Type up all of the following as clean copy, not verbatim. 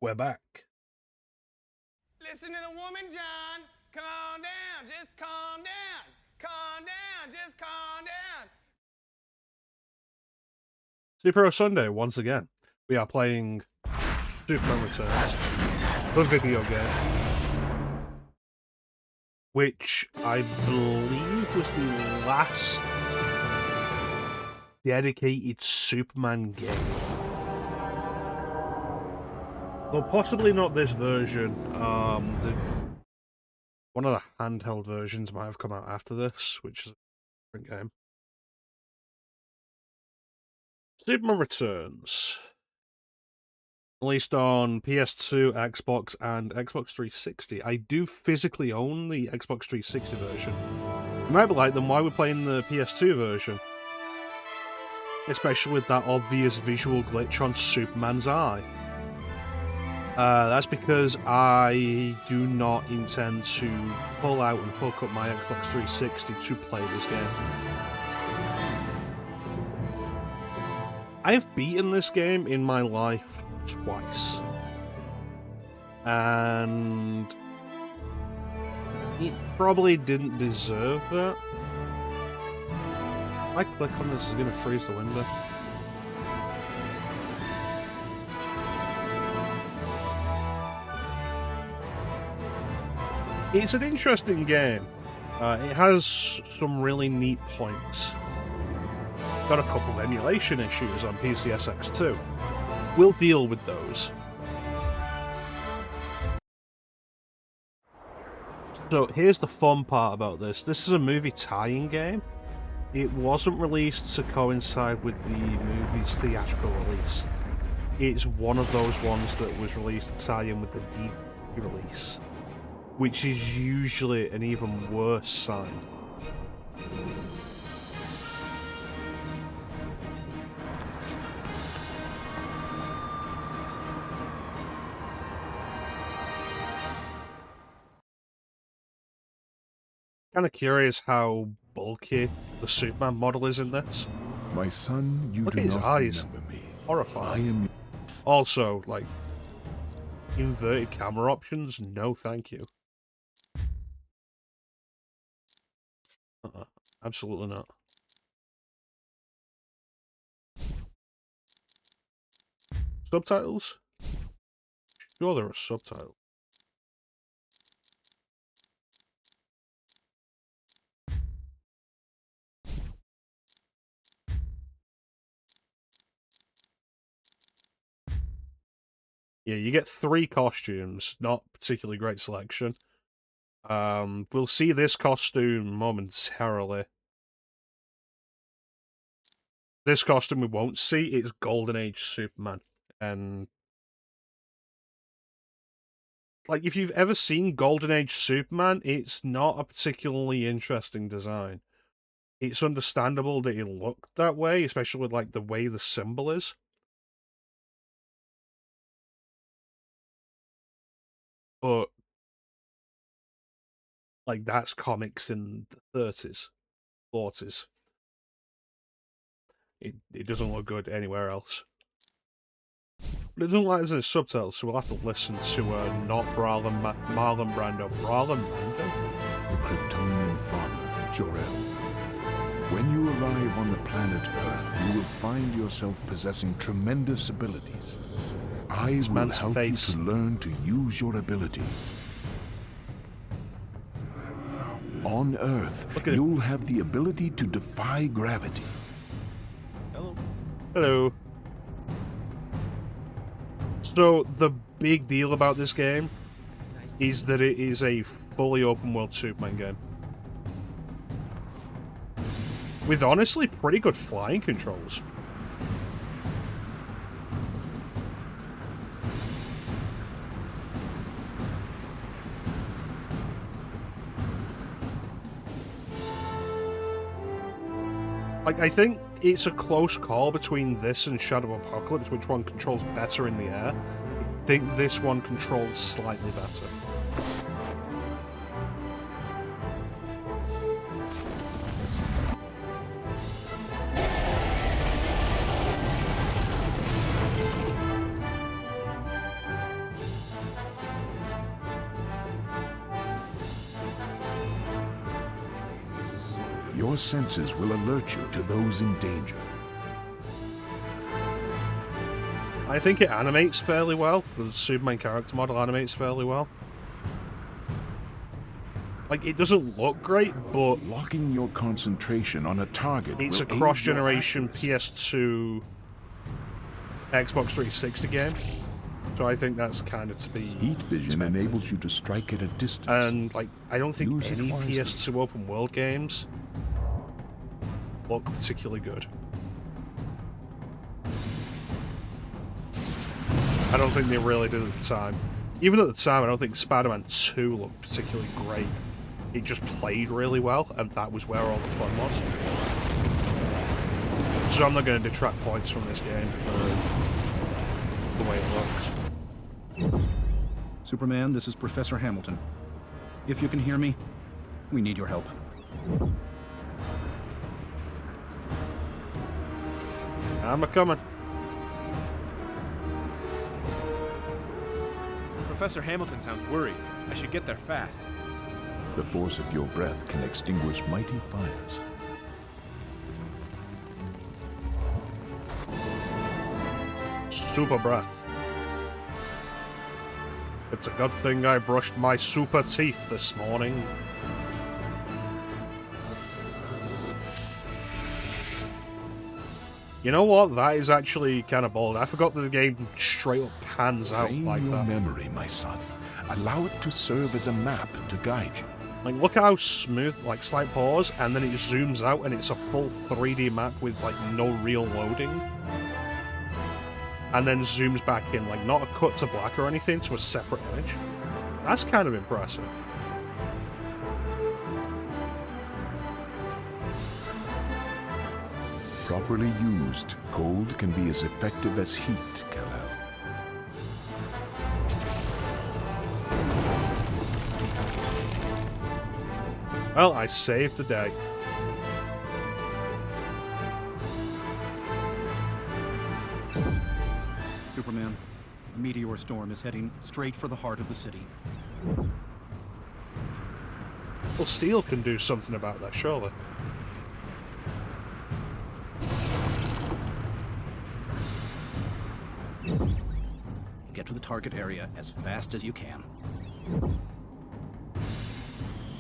We're back. Listen to the woman, John. Calm down. Just calm down. Calm down. Just calm down. Superhero Sunday, once again. We are playing Superman Returns, the video game, which I believe was the last dedicated Superman game. Though possibly not this version. One of the handheld versions might have come out after this, which is a different game. Superman Returns. Released on PS2, Xbox, and Xbox 360. I do physically own the Xbox 360 version. You might be like, then why we're playing the PS2 version? Especially with that obvious visual glitch on Superman's eye. That's because I do not intend to pull out and hook up my Xbox 360 to play this game. I have beaten this game in my life twice. And it probably didn't deserve that. If I click on this, it's going to freeze the window. It's an interesting game. It has some really neat points. Got a couple of emulation issues on PCSX2. We'll deal with those. So here's the fun part about this. This is a movie tie-in game. It wasn't released to coincide with the movie's theatrical release. It's one of those ones that was released to tie in with the DVD release, which is usually an even worse sign. Kind of curious how bulky the Superman model is in this. My son, you Look do at his not eyes. remember me. Horrifying. I am. Also, like, inverted camera options, no thank you. Absolutely not. Subtitles? Sure, there are subtitles. Yeah, you get 3 costumes, not particularly great selection. We'll see this costume momentarily. This costume we won't see, it's Golden Age Superman. And like, if you've ever seen Golden Age Superman, it's not a particularly interesting design. It's understandable that it looked that way, especially with, like, the way the symbol is. But, like, that's comics in the 30s, 40s. It doesn't look good anywhere else. But it doesn't like there's any subtitles, so we'll have to listen to not Marlon Brando. Marlon Brando? The Kryptonian father, Jor-El. When you arrive on the planet Earth, you will find yourself possessing tremendous abilities. I will help you to learn to use your abilities. On Earth, you'll have the ability to defy gravity. Hello. Hello. So, the big deal about this game is that it is a fully open world Superman game. With honestly pretty good flying controls. Like, I think it's a close call between this and Shadow Apocalypse, which one controls better in the air. I think this one controls slightly better. Your senses will alert you to those in danger. I think it animates fairly well. The Superman character model animates fairly well. Like, it doesn't look great, but Locking your concentration on a target it's a will aid cross-generation your accuracy. PS2 Xbox 360 game. So I think that's kind of to be Heat vision expected. enables you to strike at a distance. And, like, I don't think Use it any wisely. PS2 open world games look particularly good. I don't think they really did at the time. Even at the time, I don't think Spider-Man 2 looked particularly great. It just played really well, and that was where all the fun was. So I'm not going to detract points from this game for the way it looks. Superman, this is Professor Hamilton. If you can hear me, we need your help. I'm a-coming. Professor Hamilton sounds worried. I should get there fast. The force of your breath can extinguish mighty fires. Super breath. It's a good thing I brushed my super teeth this morning. You know what? That is actually kind of bold. I forgot that the game straight up pans out Train like your that. memory, my son. Allow it to serve as a map to guide you. Like, look how smooth, like, slight pause, and then it just zooms out, and it's a full 3D map with, like, no real loading. And then zooms back in, like, not a cut to black or anything, to a separate image. That's kind of impressive. Properly used, cold can be as effective as heat, Kal-El. Well, I saved the day. Superman, a meteor storm is heading straight for the heart of the city. Well, Steel can do something about that, surely. Get to the target area as fast as you can.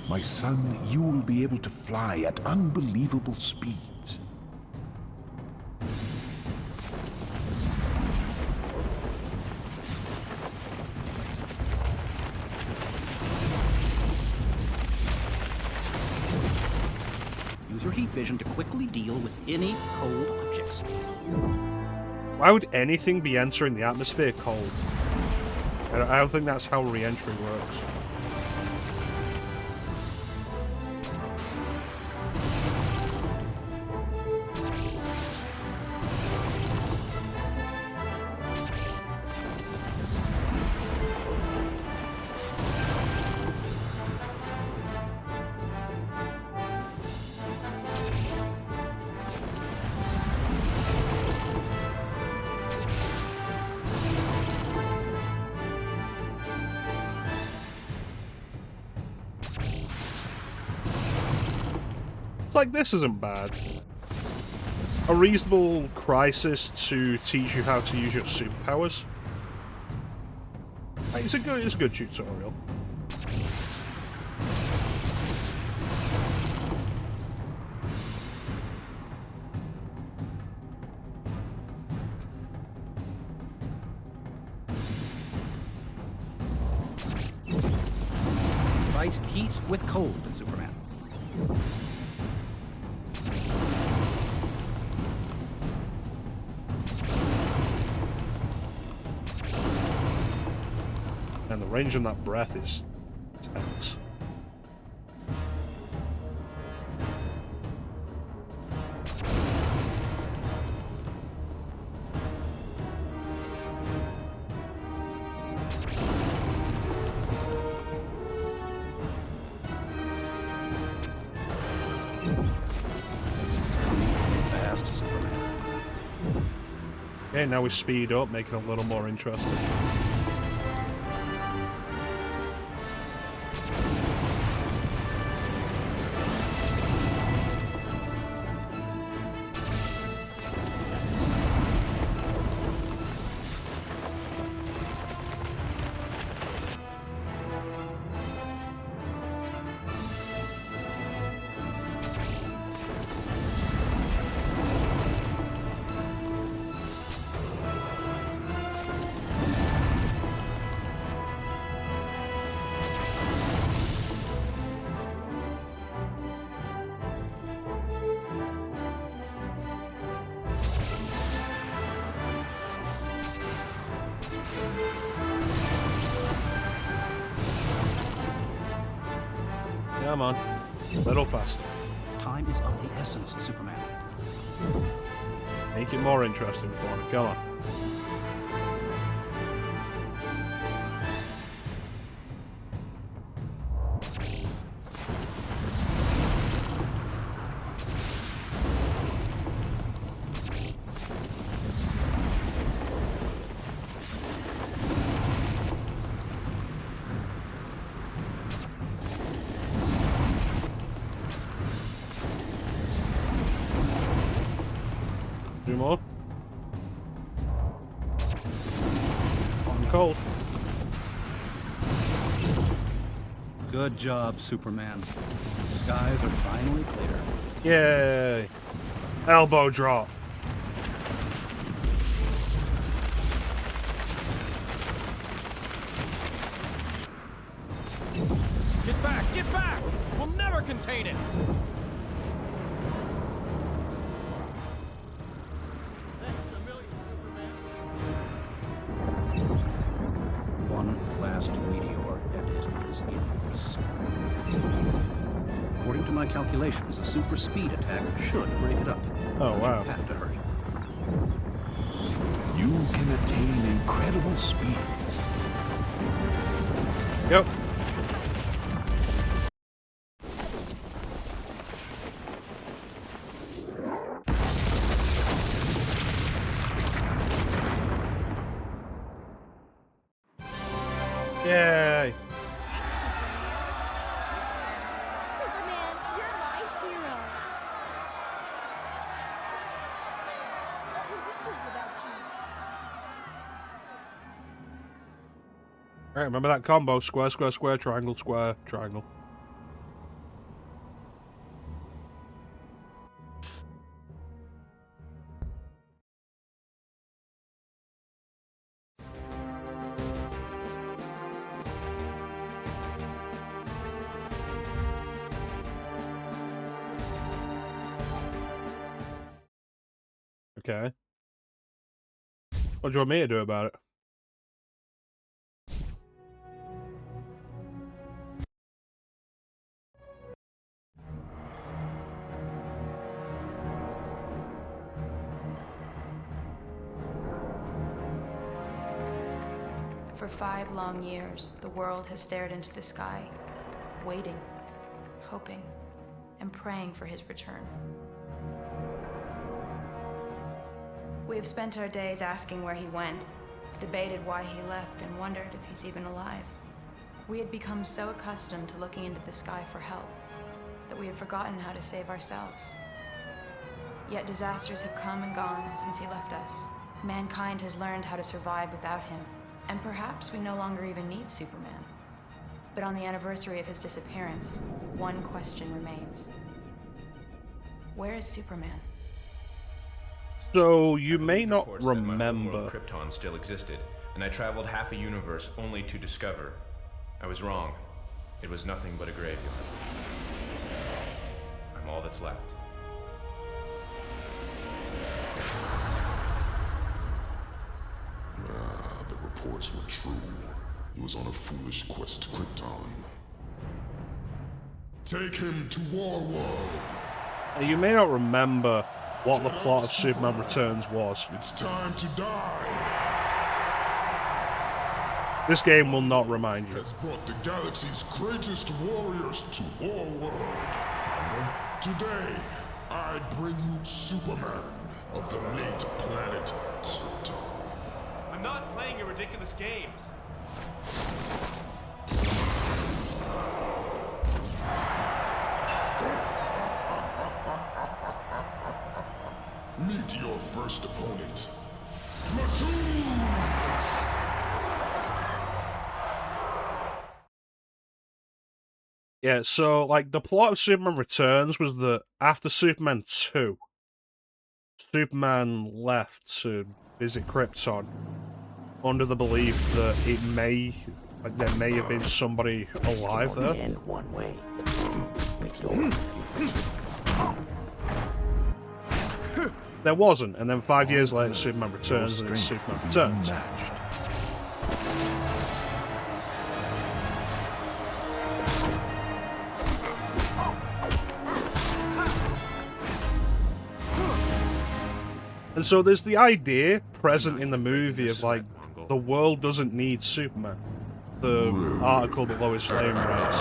My son, you will be able to fly at unbelievable speeds. Use your heat vision to quickly deal with any cold objects. Why would anything be entering the atmosphere cold? I don't think that's how re-entry works. Like, this isn't bad. A reasonable crisis to teach you how to use your superpowers. Like, it's a good tutorial. Fight heat with cold, Superman. And the range on that breath is tense. Fast, Superman. Okay, now we speed up, making it a little more interesting. Come on. A little faster. Time is of the essence, Superman. Make it more interesting, Corner. Come on. Two more. On cold. Good job, Superman. The skies are finally clear. Yay! Elbow drop. Get back! Get back! We'll never contain it! One last meteor, and it is in this. According to my calculations, a super speed attack should break it up. Oh, wow. You have to hurry. You can attain incredible speeds. Yep. Yay! Superman, you're my hero. What would we do without you? Alright, remember that combo. Square, square, square, triangle, square, triangle. Okay. What do you want me to do about it? For 5 long years, the world has stared into the sky, waiting, hoping, and praying for his return. We have spent our days asking where he went, debated why he left, and wondered if he's even alive. We had become so accustomed to looking into the sky for help that we had forgotten how to save ourselves. Yet disasters have come and gone since he left us. Mankind has learned how to survive without him, and perhaps we no longer even need Superman. But on the anniversary of his disappearance, one question remains. Where is Superman? So, you may not Reports that my remember. homeworld Krypton still existed, and I traveled half a universe only to discover I was wrong. It was nothing but a graveyard. I'm all that's left. The reports were true. He was on a foolish quest to Krypton. Take him to Warworld. You may not remember what the plot of Superman Returns was. It's time to die. This game will not remind you. Has brought the galaxy's greatest warriors to Warworld. Today, I bring you Superman of the late planet Krypton. I'm not playing your ridiculous games. Meet your first opponent, Platoon! Yeah, so, like, the plot of Superman Returns was that after Superman 2, Superman left to visit Krypton under the belief that there may have been somebody alive there. End one way. With your feet. There wasn't, and then 5 years later, Superman Returns, and it's Superman Returns. So there's the idea present in the movie of, like, the world doesn't need Superman. The article that Lois Lane writes.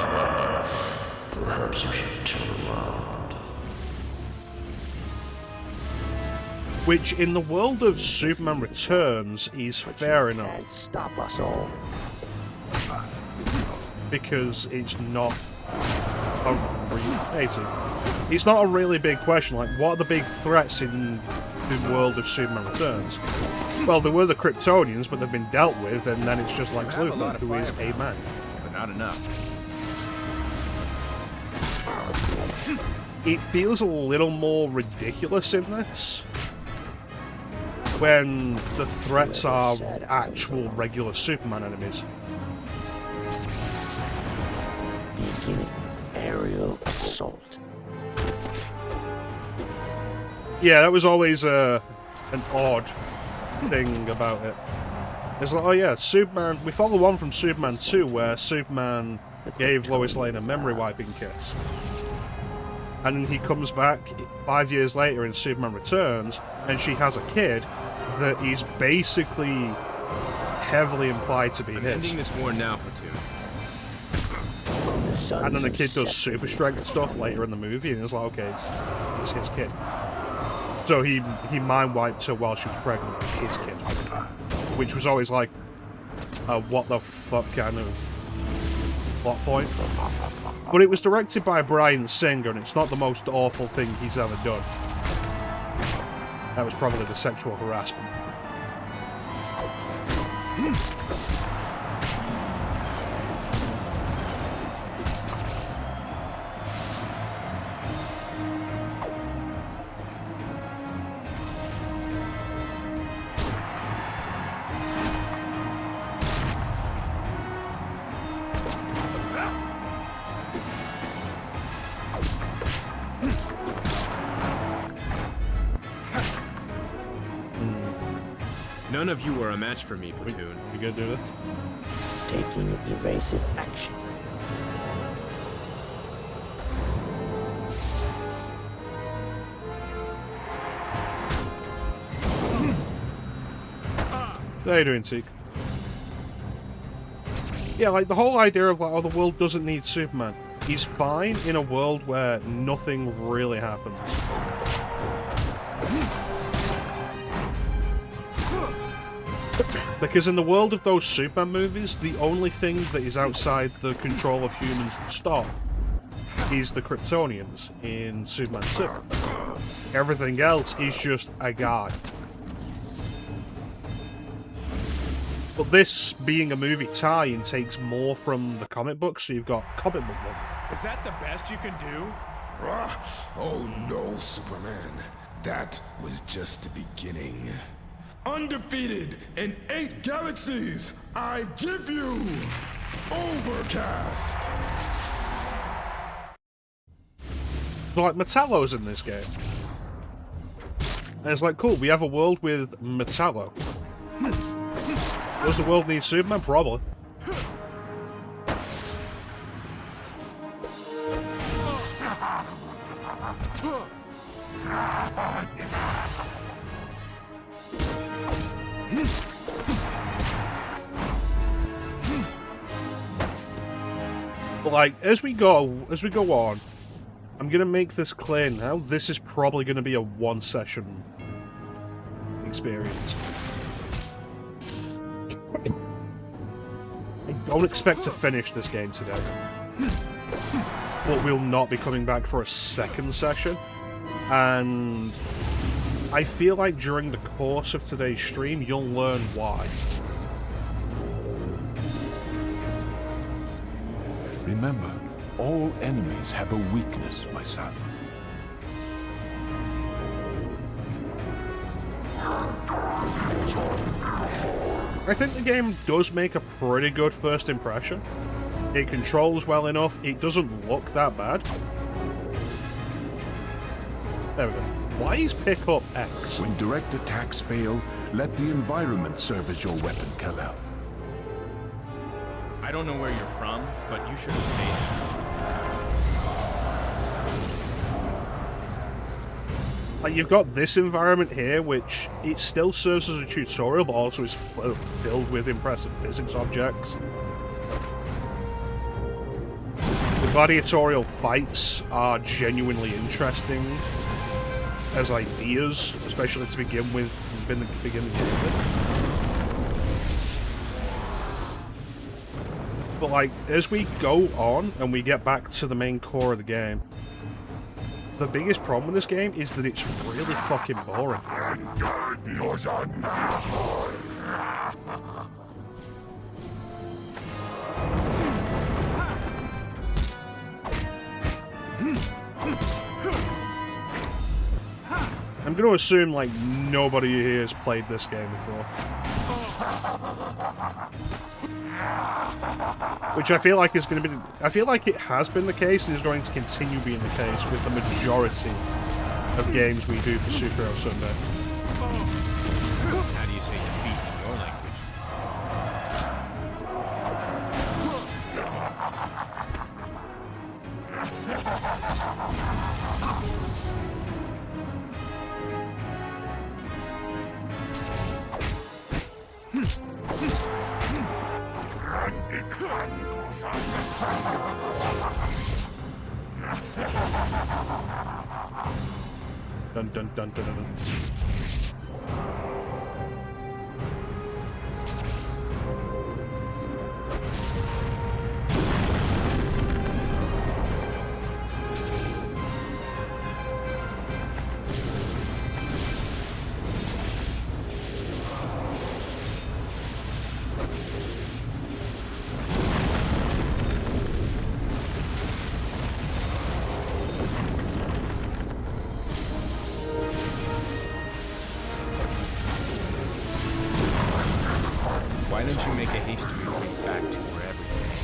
Perhaps you should turn around. Which, in the world of Superman Returns, is fair enough. Can't stop us all. Because it's not it's not a really big question. Like, what are the big threats in the world of Superman Returns? Well, there were the Kryptonians, but they've been dealt with, and then it's just Lex Luthor, who is a man. But not enough. It feels a little more ridiculous in this, when the threats are actual regular Superman enemies. Beginning aerial assault. Yeah, that was always an odd thing about it. It's like, oh yeah, Superman. We follow on from Superman 2, where Superman gave Lois Lane a memory wiping kit. And then he comes back 5 years later in Superman Returns, and she has a kid that is basically heavily implied to be his. Ending this war now, Platoon. And then the kid does super strength stuff later in the movie, and it's like, okay, it's his kid. So he mind wiped her while she was pregnant with his kid, which was always like a what the fuck kind of plot point. But it was directed by Bryan Singer, and it's not the most awful thing he's ever done. That was probably the sexual harassment. None of you are a match for me, Platoon. You gonna do this? Taking evasive action. How you doing, Teak? Yeah, like, the whole idea of, like, oh, the world doesn't need Superman is fine in a world where nothing really happens. Because in the world of those Superman movies, the only thing that is outside the control of humans to stop is the Kryptonians in Superman 2. Everything else is just a guy. But this, being a movie tie-in, takes more from the comic book, so you've got comic book one. Is that the best you can do? Oh no, Superman. That was just the beginning. Undefeated in 8 galaxies, I give you Overcast. So, like, Metallo's in this game. And it's like, cool, we have a world with Metallo. Does the world need Superman? Probably. But, like, as we go on, I'm gonna make this clear now. This is probably gonna be a one-session experience. I don't expect to finish this game today, but we'll not be coming back for a second session, and I feel like during the course of today's stream, you'll learn why. Remember, all enemies have a weakness, my son. I think the game does make a pretty good first impression. It controls well enough, it doesn't look that bad. There we go. Why is pick up X? When direct attacks fail, let the environment serve as your weapon, Kal-El. I don't know where you're from, but you should have stayed. Like, you've got this environment here, which it still serves as a tutorial, but also is filled with impressive physics objects. The gladiatorial fights are genuinely interesting as ideas, especially to begin with, begin the game with. But like, as we go on and we get back to the main core of the game, the biggest problem with this game is that it's really fucking boring. I'm going to assume, like, nobody here has played this game before. Which I feel like is going to be... I feel like it has been the case and is going to continue being the case with the majority of games we do for Super Hero Sunday. How do you say defeat in your language? Dun dun dun dun dun. Why don't you make a hasty retreat back to wherever you came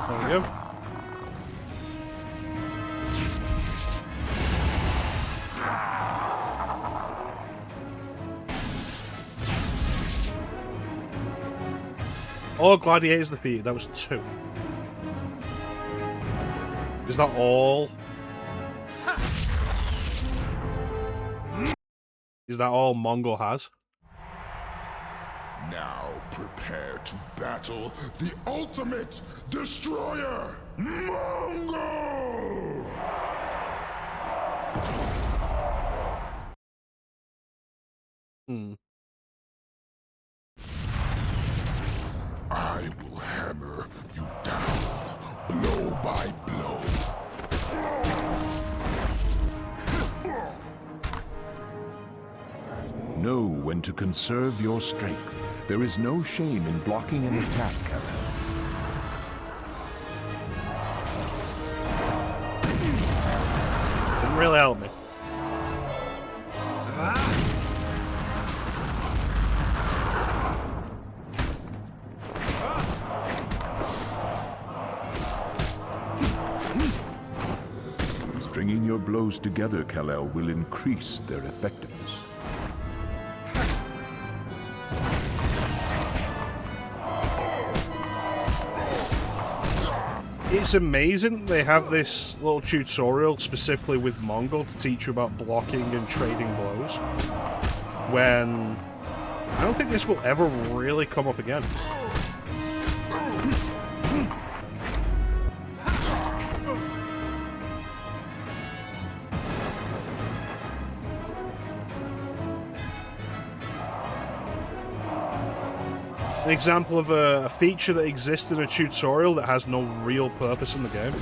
There we go. All gladiators defeated. That was 2. Is that all? Is that all Mongol has? Now prepare to battle the ultimate destroyer, Mongol! I will hammer you down, blow by blow. Know when to conserve your strength. There is no shame in blocking an attack, Kal-El. Didn't really help me. Stringing your blows together, Kal-El, will increase their effectiveness. It's amazing they have this little tutorial specifically with Mongol to teach you about blocking and trading blows, when I don't think this will ever really come up again. An example of a feature that exists in a tutorial that has no real purpose in the game.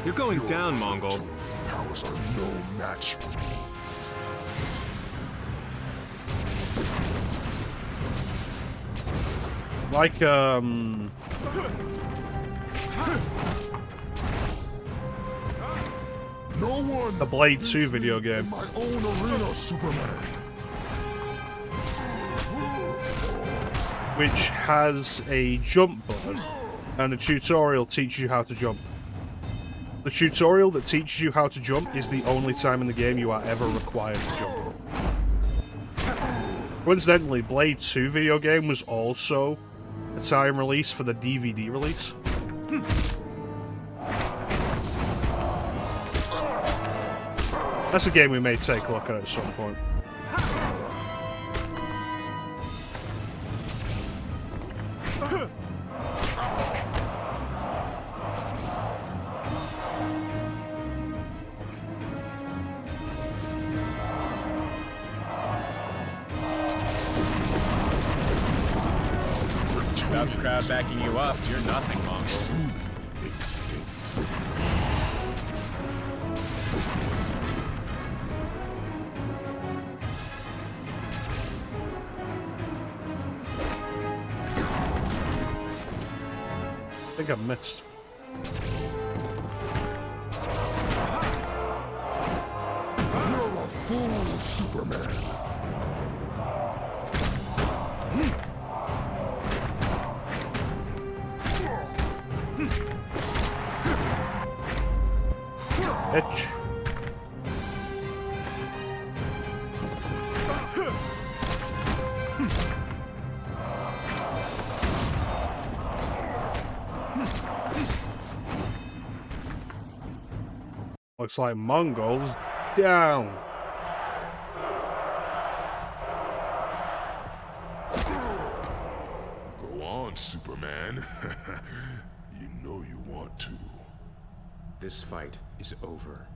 You're going down, Mongol. Powers are no match for me. Like, No one a Blade 2 beats video me game. in my own arena, Superman. Which has a jump button, and a tutorial teaches you how to jump. The tutorial that teaches you how to jump is the only time in the game you are ever required to jump. Coincidentally, Blade 2 video game was also a time release for the DVD release. That's a game we may take a look at some point. Without the crowd backing you up, you're nothing, Mongol. Extinct. I think I missed. You're a fool, Superman. Bitch. Looks like Mongols down. Go on, Superman. You know you want to. This fight is over.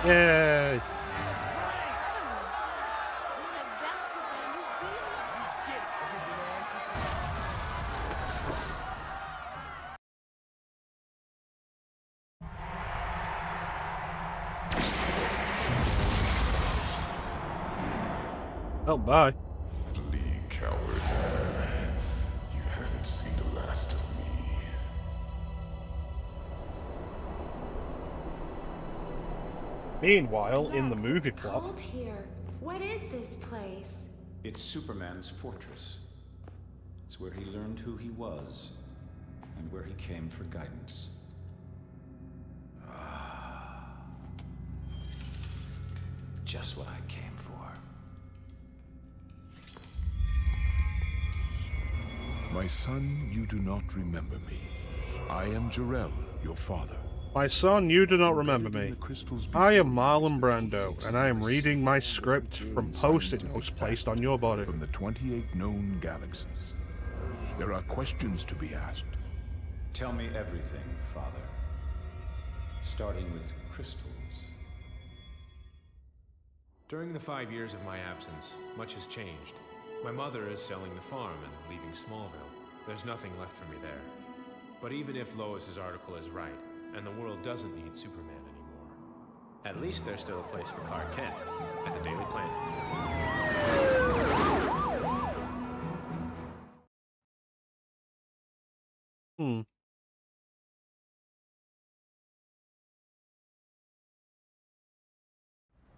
Yay. Oh, bye. Flee, coward. You haven't seen the last of me. Meanwhile, in the Lex, movie it's plot, cold here. What is this place? It's Superman's fortress. It's where he learned who he was, and where he came for guidance. Just what I came for. My son, you do not remember me. I am Jor-El, your father. my son, you do not remember me. I am Marlon Brando, and I am reading my script from post-it notes placed on your body. From the 28 known galaxies. There are questions to be asked. Tell me everything, Father. Starting with crystals. During the 5 years of my absence, much has changed. My mother is selling the farm and leaving Smallville. There's nothing left for me there. But even if Lois's article is right, and the world doesn't need Superman anymore, at least there's still a place for Clark Kent at the Daily Planet.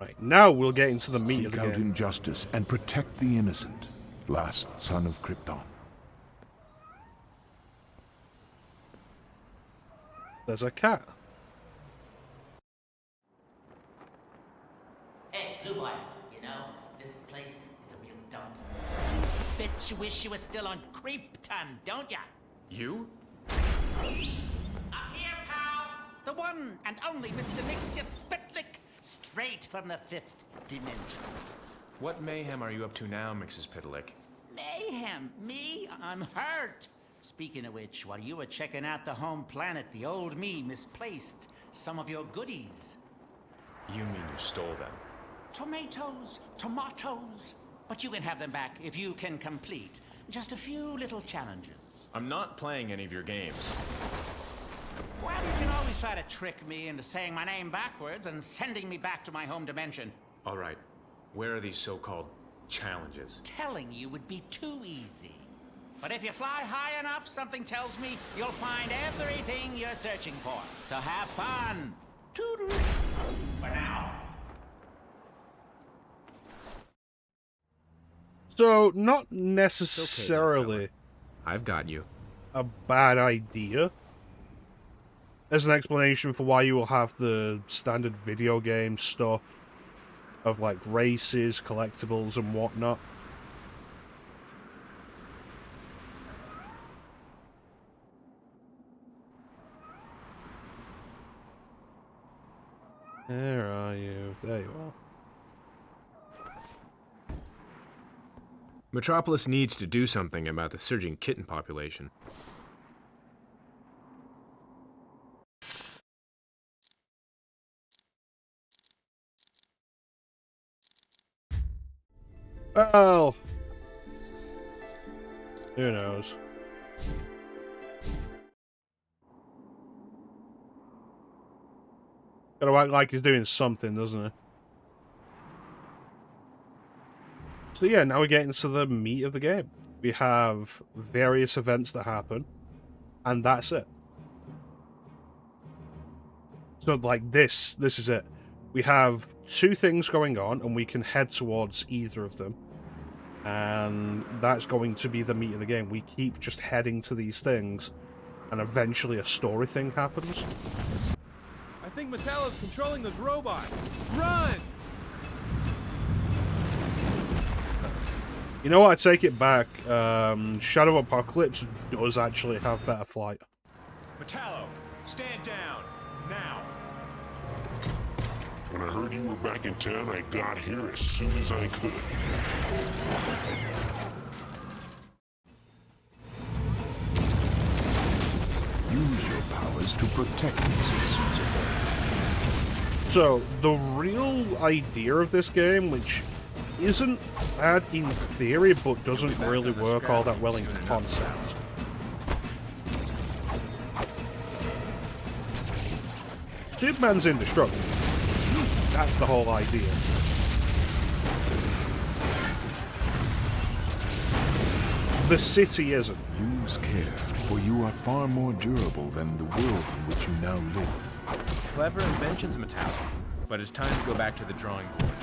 Right, now we'll get into the meat of Seek the out game. injustice and protect the innocent. Last son of Krypton. There's a cat. Hey, Blue Boy, you know, this place is a real dump. Bet you wish you were still on Krypton, don't ya? You? Up here, pal! The one and only Mr. Mixia Spitlick, straight from the 5th dimension. What mayhem are you up to now, Mrs. Pitlick? Mayhem? Me? I'm hurt. Speaking of which, while you were checking out the home planet, the old me misplaced some of your goodies. You mean you stole them? Tomatoes. But you can have them back if you can complete just a few little challenges. I'm not playing any of your games. Well, you can always try to trick me into saying my name backwards and sending me back to my home dimension. All right. Where are these so-called challenges. Telling you would be too easy. But if you fly high enough, something tells me you'll find everything you're searching for. So have fun. Toodles. For now. So, not necessarily I've got you. a bad idea as an explanation for why you will have the standard video game stuff of like races, collectibles, and whatnot. Where are you? There you are. Metropolis needs to do something about the surging kitten population. Well, who knows? Gotta act like he's doing something, doesn't he? So yeah, now we're getting to the meat of the game. We have various events that happen, and that's it. So like this is it. We have two things going on, and we can head towards either of them. And that's going to be the meat of the game. We keep just heading to these things, and eventually a story thing happens. I think Metallo's controlling those robots. Run! You know what? I take it back. Shadow Apocalypse does actually have better flight. Metallo, stand down, now! When I heard you were back in town, I got here as soon as I could. Use your powers to protect the citizens of Earth. So, the real idea of this game, which isn't bad in theory, but doesn't really work all that well in concept. Superman's indestructible. That's the whole idea. The city isn't. Use care, for you are far more durable than the world in which you now live. Clever inventions, Metallo. But it's time to go back to the drawing board.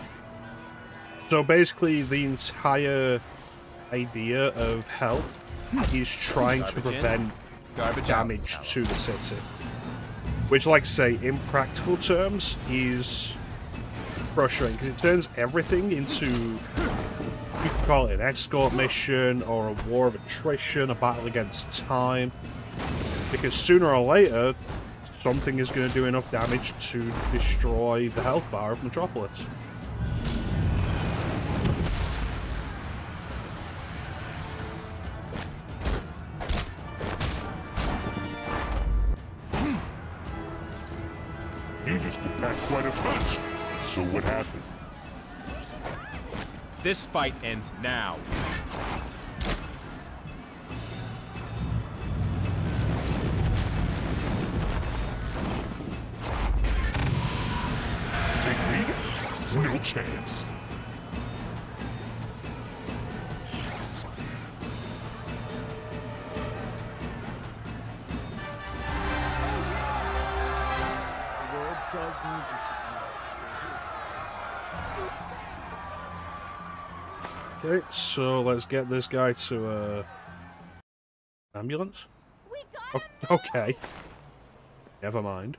So basically, the entire idea of health is trying to prevent damage to the city. Which, like I say, in practical terms, is frustrating, because it turns everything into, you could call it an escort mission, or a war of attrition, a battle against time. Because sooner or later, something is going to do enough damage to destroy the health bar of Metropolis. You just packed quite a punch. So what happened? This fight ends now. Take me? No chance. Does need your support. Okay, so let's get this guy to ambulance. Oh, okay. Never mind.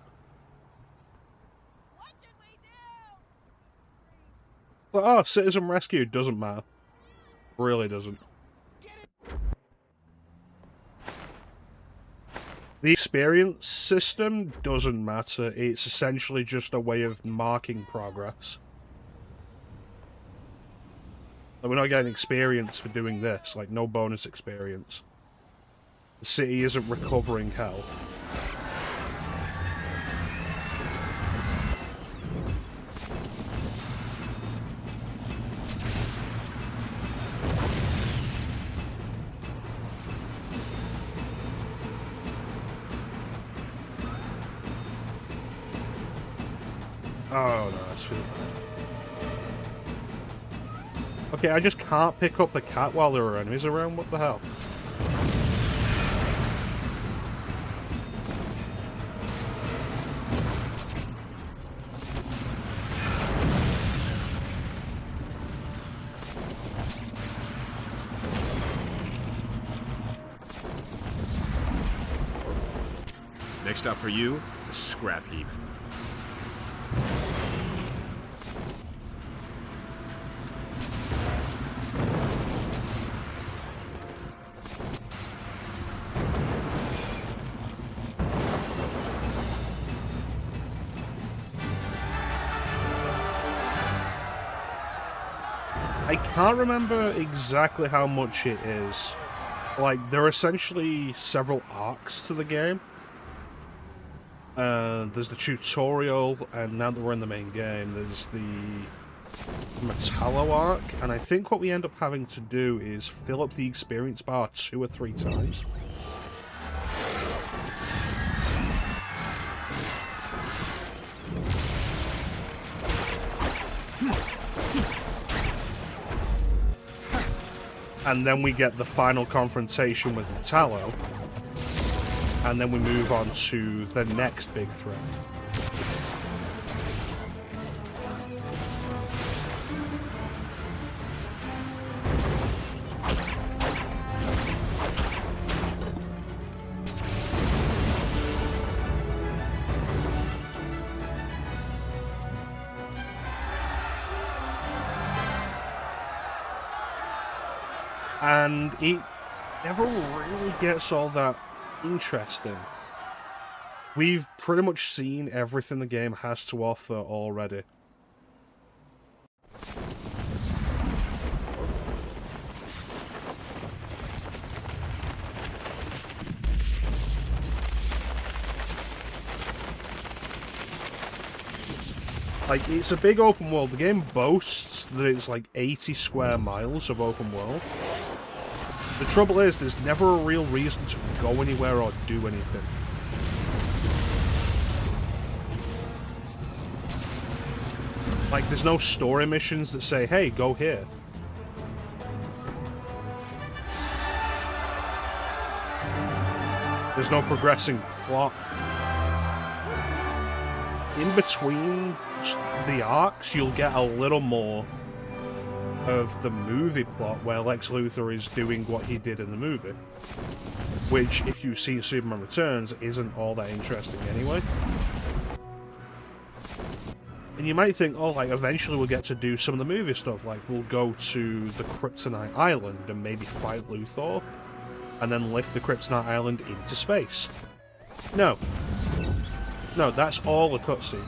But oh, citizen rescue doesn't matter. Really doesn't. The experience system doesn't matter. It's essentially just a way of marking progress. Like, we're not getting experience for doing this, like no bonus experience. The city isn't recovering health. Oh no, that's feeling bad. Okay, I just can't pick up the cat while there are enemies around, what the hell? Next up for you, the scrap heap. I can't remember exactly how much it is. Like, there are essentially several arcs to the game. There's the tutorial, and now that we're in the main game, there's the Metallo arc, and I think what we end up having to do is fill up the experience bar 2 or 3 times. And then we get the final confrontation with Metallo. And then we move on to the next big threat. And it never really gets all that interesting. We've pretty much seen everything the game has to offer already. Like, it's a big open world. The game boasts that it's like 80 square miles of open world. The trouble is, there's never a real reason to go anywhere or do anything. Like, there's no story missions that say, hey, go here. There's no progressing plot. In between the arcs, you'll get a little more of the movie plot where Lex Luthor is doing what he did in the movie. Which, if you've seen Superman Returns, isn't all that interesting anyway. And you might think, oh, like, eventually we'll get to do some of the movie stuff, like, we'll go to the Kryptonite Island and maybe fight Luthor, and then lift the Kryptonite Island into space. No. No, that's all a cutscene.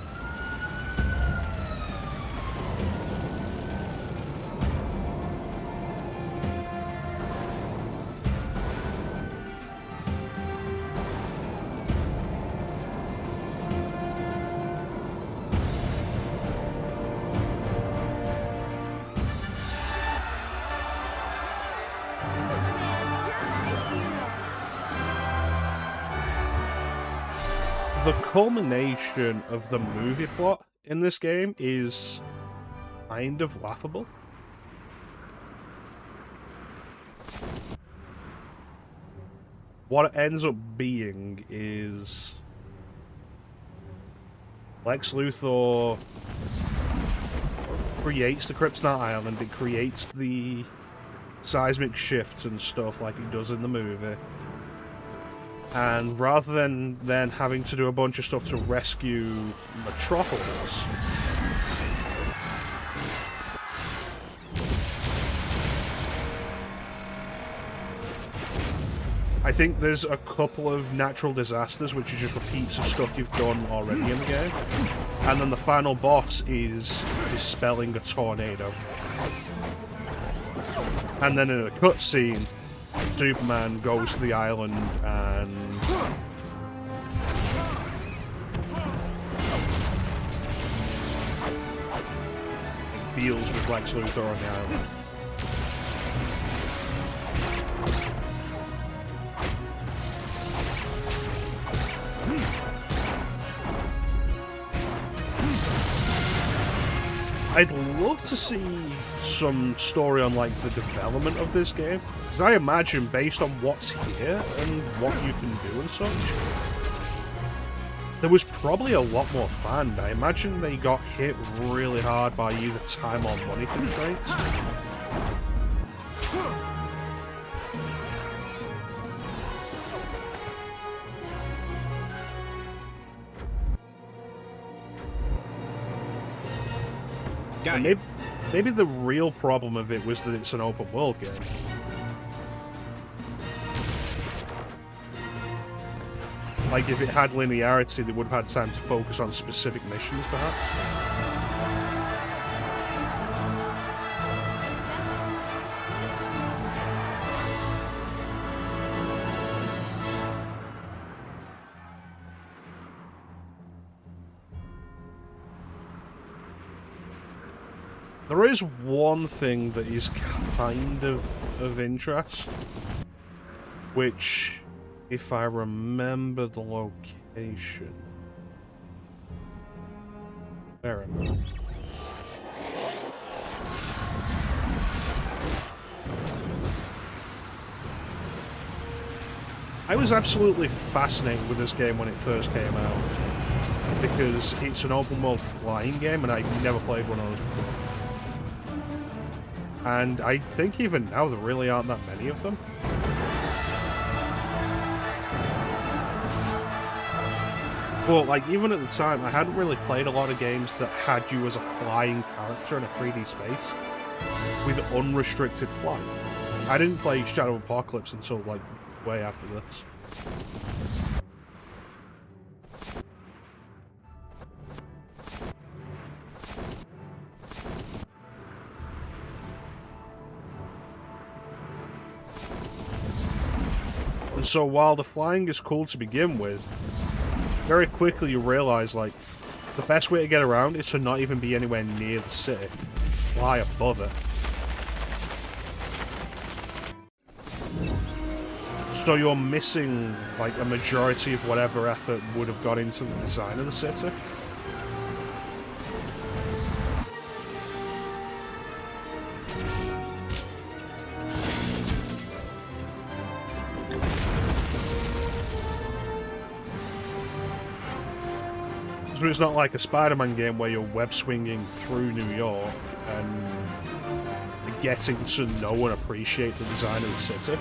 The culmination of the movie plot in this game is kind of laughable. What it ends up being is Lex Luthor creates the Kryptonite Island, it creates the seismic shifts and stuff like he does in the movie. And rather than then having to do a bunch of stuff to rescue Metropolis, I think there's a couple of natural disasters which are just repeats of stuff you've done already in the game. And then the final boss is dispelling a tornado. And then in a cutscene, Superman goes to the island and deals with Lex Luthor on the island. I'd love to see some story on like the development of this game, because I imagine based on what's here and what you can do and such, there was probably a lot more planned. I imagine they got hit really hard by either time or money constraints. Maybe the real problem of it was that it's an open world game. Like, if it had linearity, they would have had time to focus on specific missions, perhaps. There is one thing that is kind of interest, which, if I remember the location... Where am I? I was absolutely fascinated with this game when it first came out, because it's an open world flying game and I'd never played one of those before. And I think even now there really aren't that many of them. But like, even at the time, I hadn't really played a lot of games that had you as a flying character in a 3D space with unrestricted flight. I didn't play Shadow Apocalypse until like way after this. And so while the flying is cool to begin with, very quickly you realise, like, the best way to get around is to not even be anywhere near the city. Fly above it. So you're missing, like, a majority of whatever effort would have gone into the design of the city. So it's not like a Spider-Man game where you're web-swinging through New York and getting to know and appreciate the design of the city.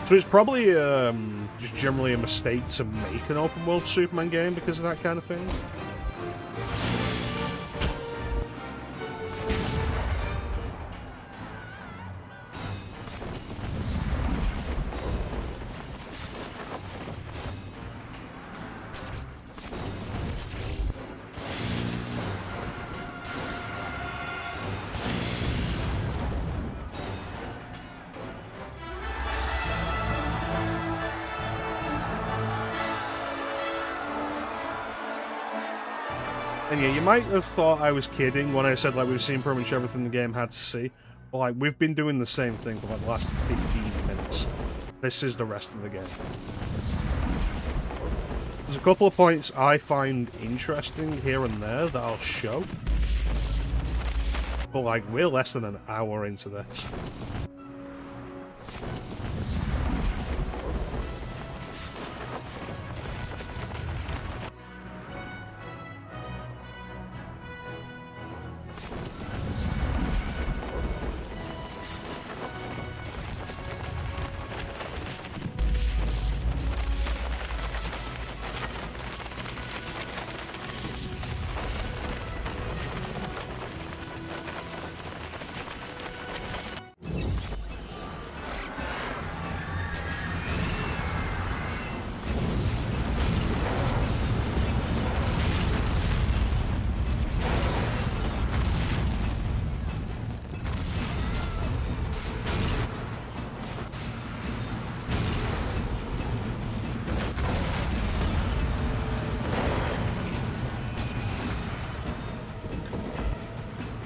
So it's probably just generally a mistake to make an open-world Superman game because of that kind of thing. And yeah, you might have thought I was kidding when I said, like, we've seen pretty much everything the game had to see. But, like, we've been doing the same thing for, like, the last 15 minutes. This is the rest of the game. There's a couple of points I find interesting here and there that I'll show. But, like, we're less than an hour into this.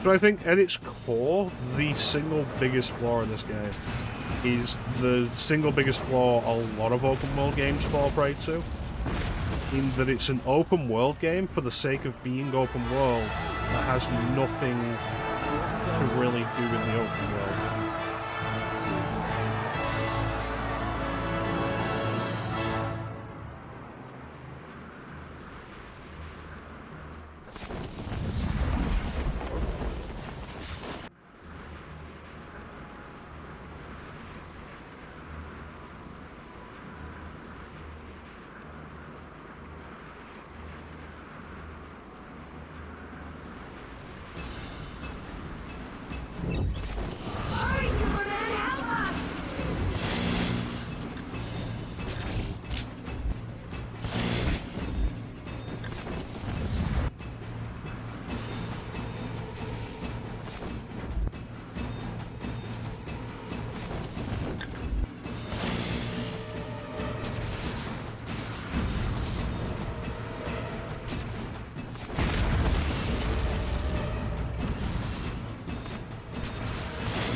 So I think at its core, the single biggest flaw in this game is the single biggest flaw a lot of open world games fall prey to, in that it's an open world game for the sake of being open world that has nothing to really do in the open world.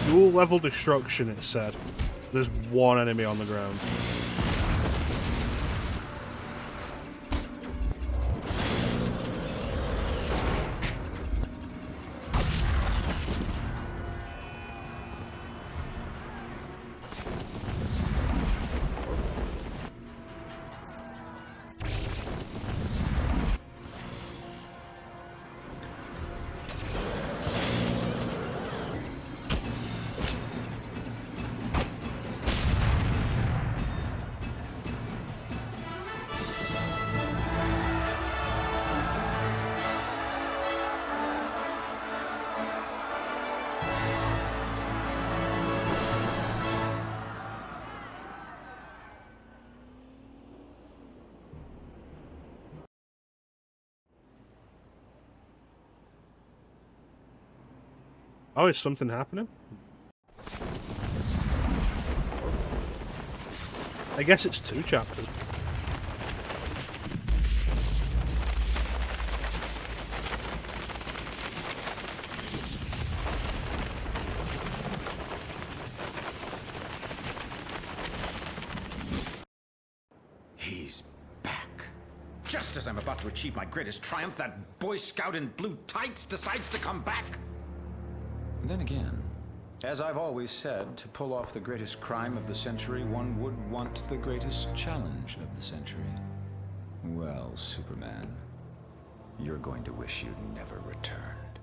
Dual level destruction, it said. There's one enemy on the ground. Oh, is something happening? I guess it's 2 chapters. He's back. Just as I'm about to achieve my greatest triumph, that Boy Scout in blue tights decides to come back. Then again, as I've always said, to pull off the greatest crime of the century, one would want the greatest challenge of the century. Well, Superman, you're going to wish you'd never returned.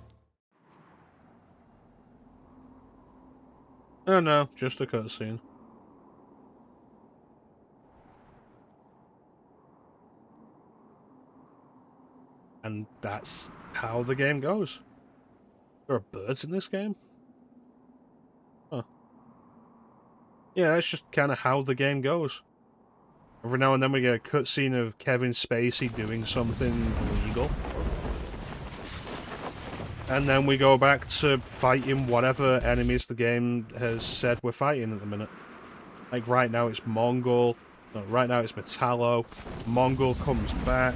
Oh no, just a cutscene. And that's how the game goes. There are birds in this game? Huh. Yeah, that's just kind of how the game goes. Every now and then we get a cutscene of Kevin Spacey doing something illegal. And then we go back to fighting whatever enemies the game has said we're fighting at the minute. Like right now it's Mongol. No, right now it's Metallo. Mongol comes back.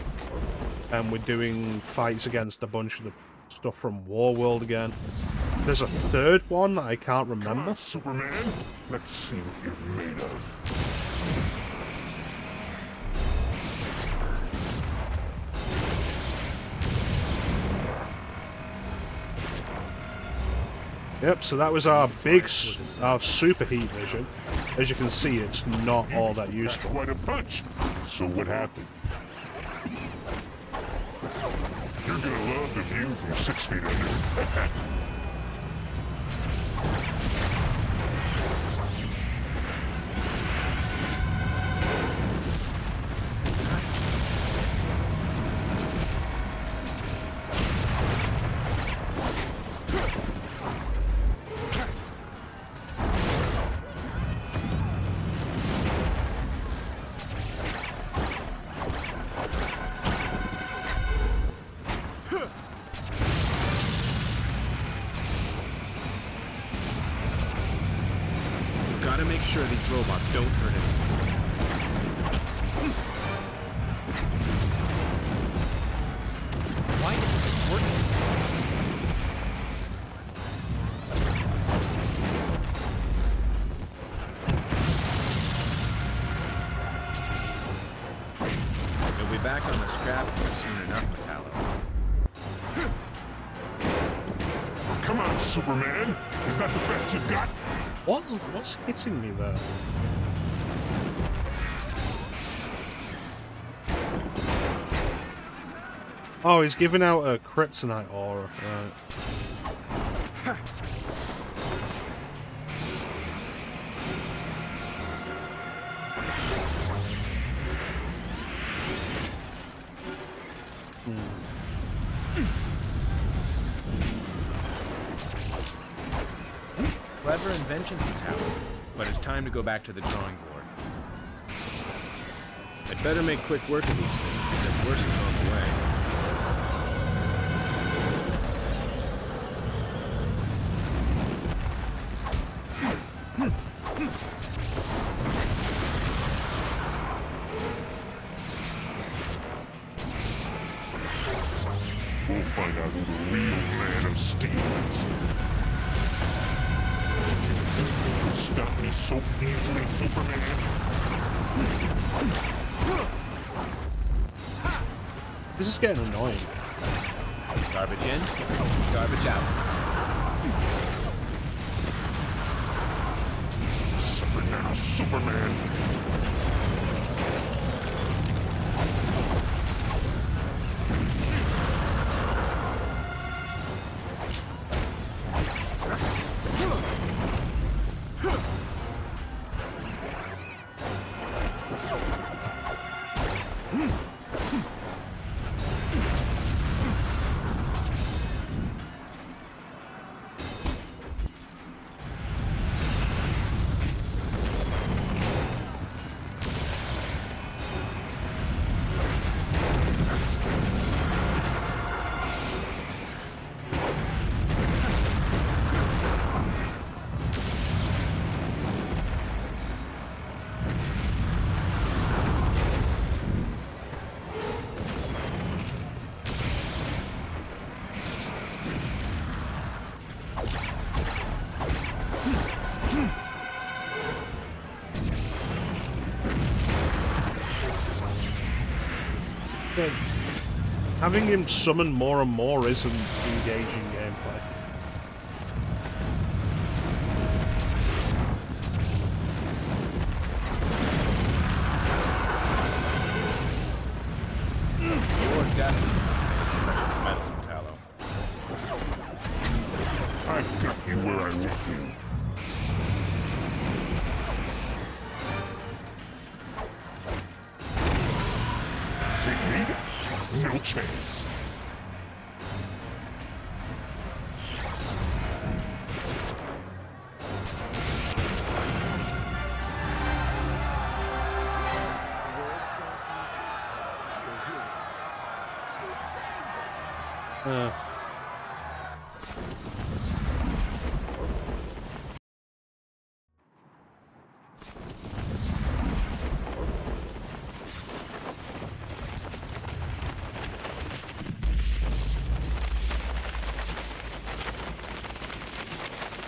And we're doing fights against a bunch of the stuff from Warworld again. There's a third one that I can't remember. Come on, Superman. Let's see what you're made of. Yep, so that was our our super heat vision. As you can see, it's not all that useful. Quite a punch. So what happened? You're gonna love the view from 6 feet under. Gotta make sure these robots don't hurt him. Why isn't this working? Superman? Is that the best you've got? What's hitting me there? Oh, he's giving out a kryptonite aura. Right. Clever inventions, Metallo, but it's time to go back to the drawing board. I'd better make quick work of these things, because worse is on the way. We'll find out who the real man of steel is. You think you can stop me so easily, Superman? This is getting annoying. Garbage in, garbage out. Suffer now, Superman. Having him summon more and more isn't engaging gameplay. You're definitely precious metals, Metallo. I've got you where I want you. Take me down. No chance.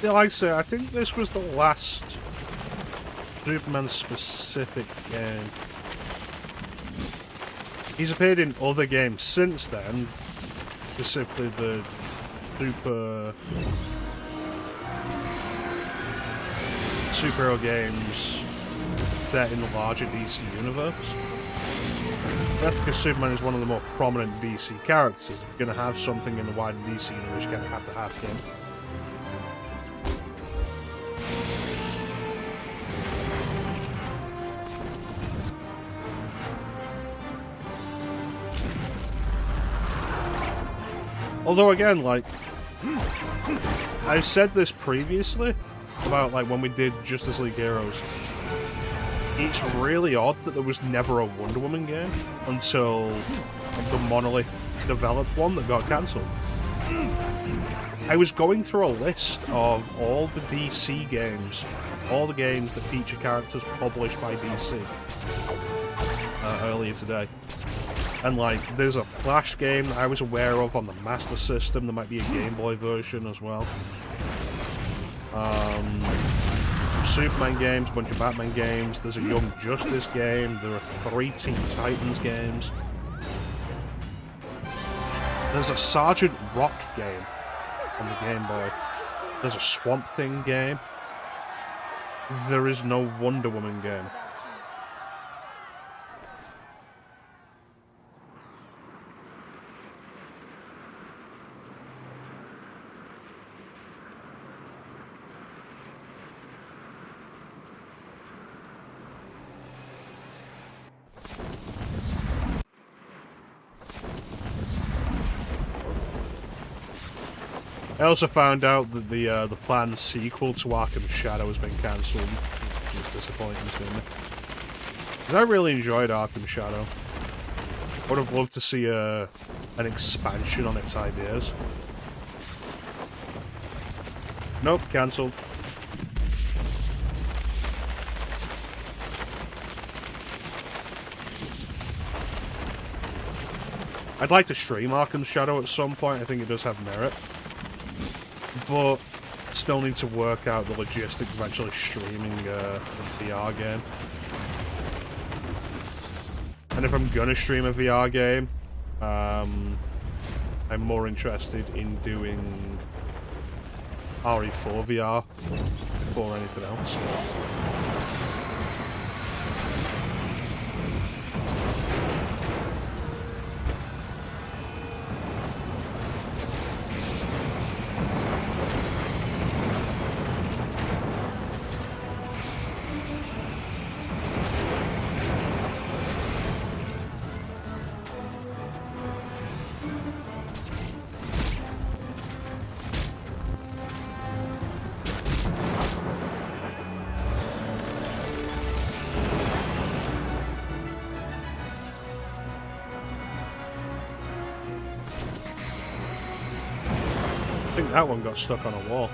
Yeah, like I say, I think this was the last Superman-specific game. He's appeared in other games since then, specifically the superhero games set in the larger DC universe. That's because Superman is one of the more prominent DC characters. If you're going to have something in the wider DC universe, you're going to have him. Although again, like, I've said this previously about like when we did Justice League Heroes. It's really odd that there was never a Wonder Woman game until the Monolith developed one that got cancelled. I was going through a list of all the DC games, all the games that feature characters published by DC earlier today. And like, there's a Flash game that I was aware of on the Master System. There might be a Game Boy version as well. Superman games, a bunch of Batman games. There's a Young Justice game. There are 3 Teen Titans games. There's a Sergeant Rock game on the Game Boy. There's a Swamp Thing game. There is no Wonder Woman game. I also found out that the planned sequel to Arkham Shadow has been cancelled, which is disappointing to me. Because I really enjoyed Arkham Shadow. I would have loved to see an expansion on its ideas. Nope, cancelled. I'd like to stream Arkham Shadow at some point. I think it does have merit. But I still need to work out the logistics of actually streaming a VR game. And if I'm gonna stream a VR game, I'm more interested in doing RE4 VR before anything else. I think that one got stuck on a wall.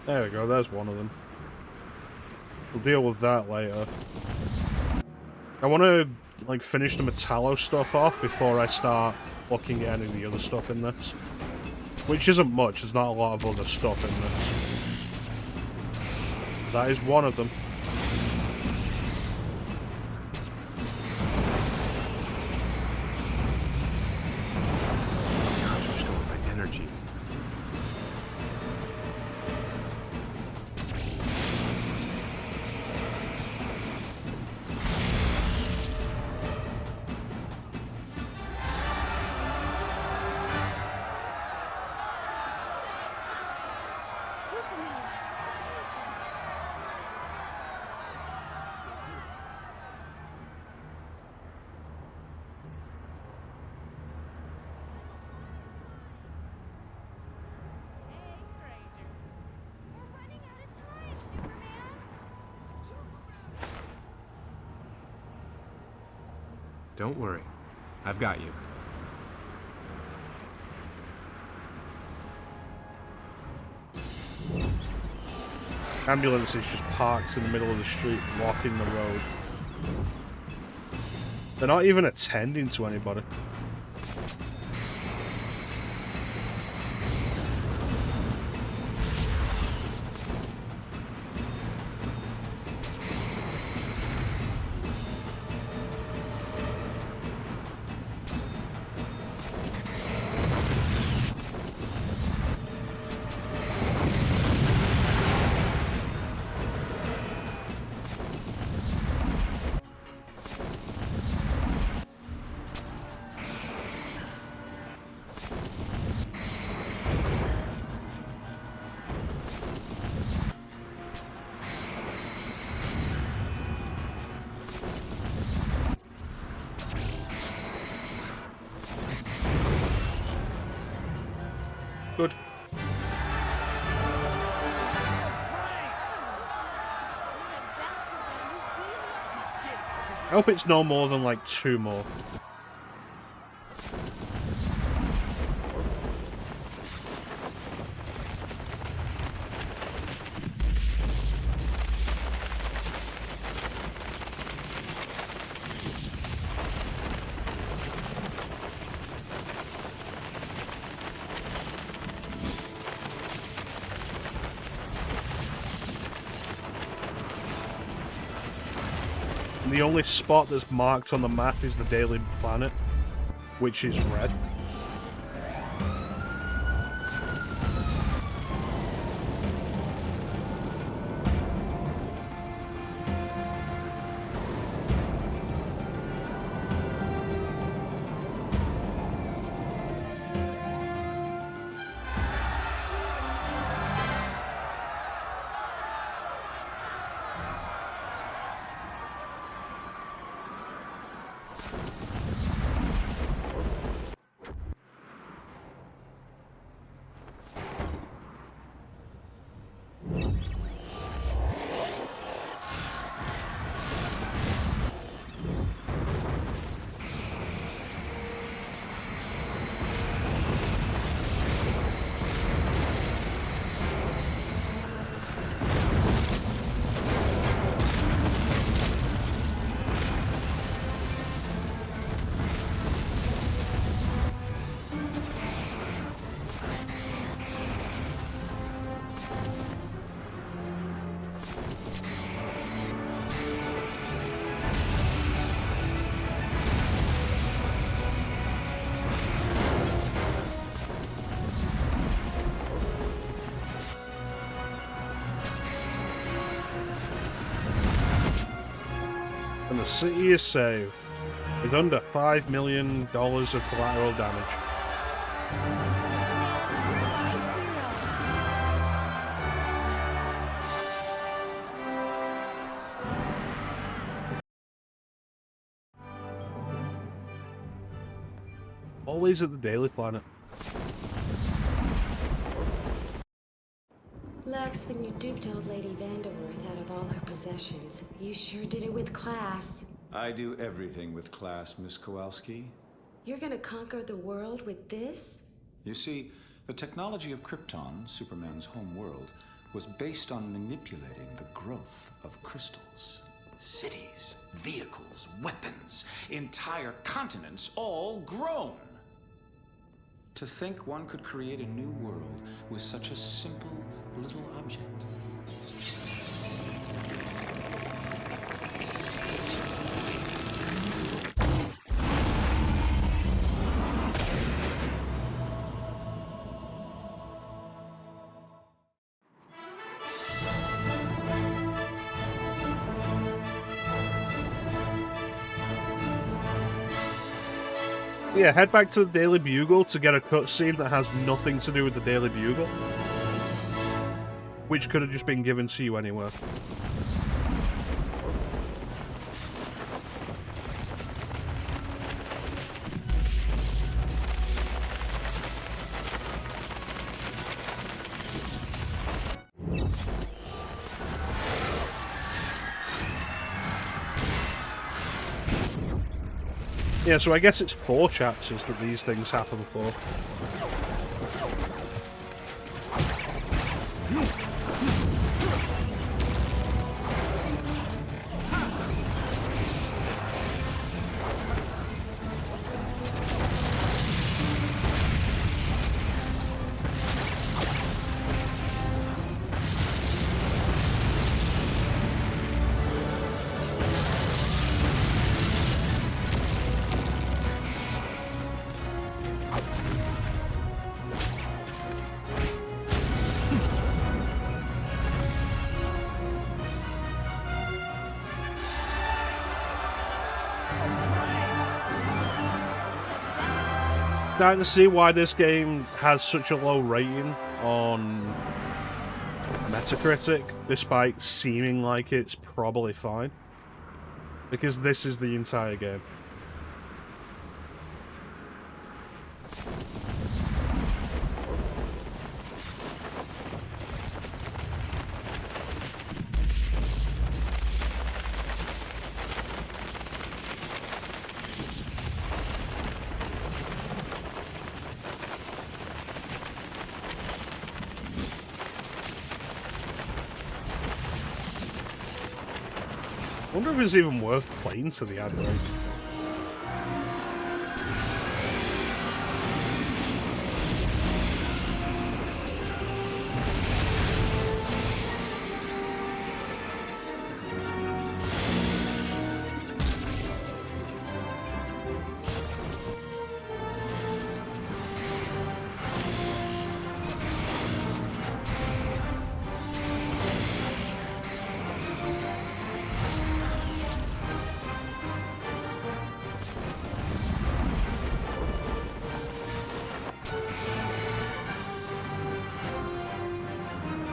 There we go, there's one of them. We'll deal with that later. I want to like finish the Metallo stuff off before I start looking at any of the other stuff in this. Which isn't much, there's not a lot of other stuff in this. That is one of them. I'll restore my energy. Don't worry. I've got you. Ambulance is just parked in the middle of the street, blocking the road. They're not even attending to anybody. Good. I hope it's no more than like 2 more. the only spot that's marked on the map is the Daily Planet, which is red. And the city is saved, with under $5 million of collateral damage. Always at the Daily Planet. Lex, when you duped old Lady Vanderworth out of all her possessions, you sure did it with class. I do everything with class, Miss Kowalski. You're gonna conquer the world with this? You see, the technology of Krypton, Superman's home world, was based on manipulating the growth of crystals. Cities, vehicles, weapons, entire continents, all grown. To think one could create a new world with such a simple little object. Yeah, head back to the Daily Bugle to get a cutscene that has nothing to do with the Daily Bugle, which could have just been given to you anywhere. Yeah, so I guess it's 4 chapters that these things happen for. Starting to see why this game has such a low rating on Metacritic, despite seeming like it's probably fine. Because this is the entire game. I wonder if it's even worth playing to the ad break.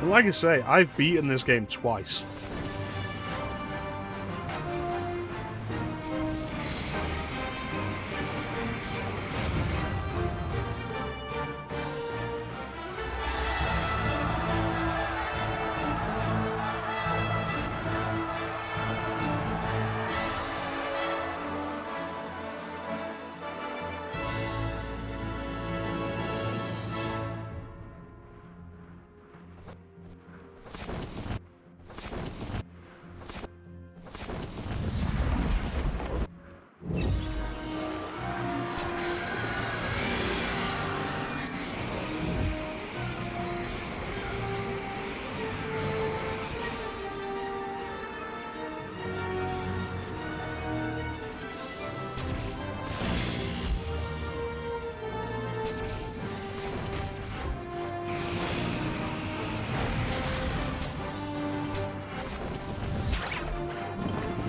And like I say, I've beaten this game twice.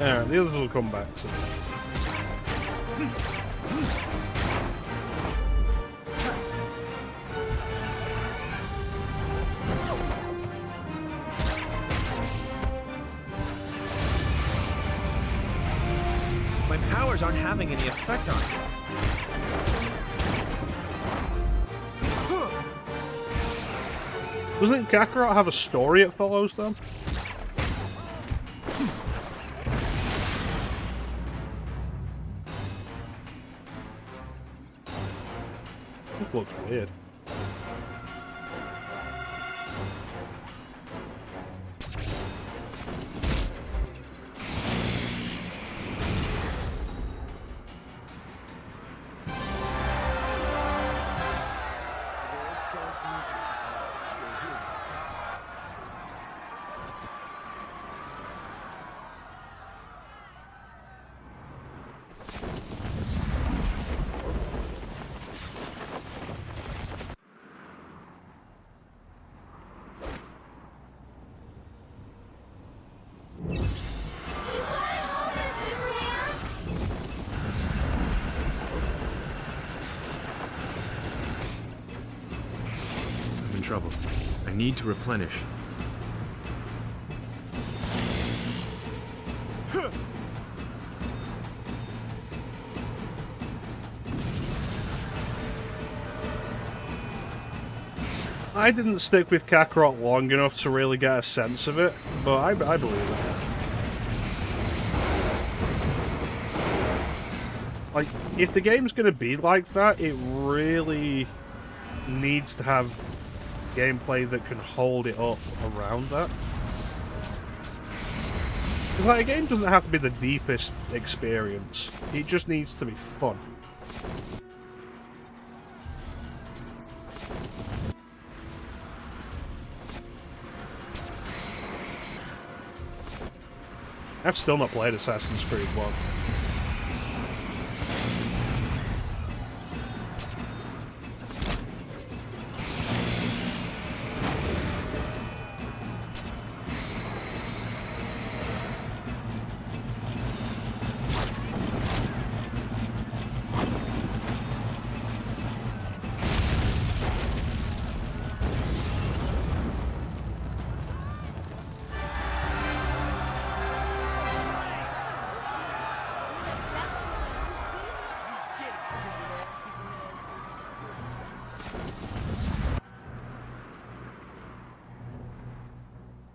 Alright, the others will come back to me. My powers aren't having any effect on me. Doesn't Kakarot have a story it follows, though? This looks weird. I'm in trouble. I need to replenish. I didn't stick with Kakarot long enough to really get a sense of it, but I believe it. Like, if the game's gonna be like that, it really needs to have gameplay that can hold it up around that. Because, like, a game doesn't have to be the deepest experience. It just needs to be fun. I've still not played Assassin's Creed 1.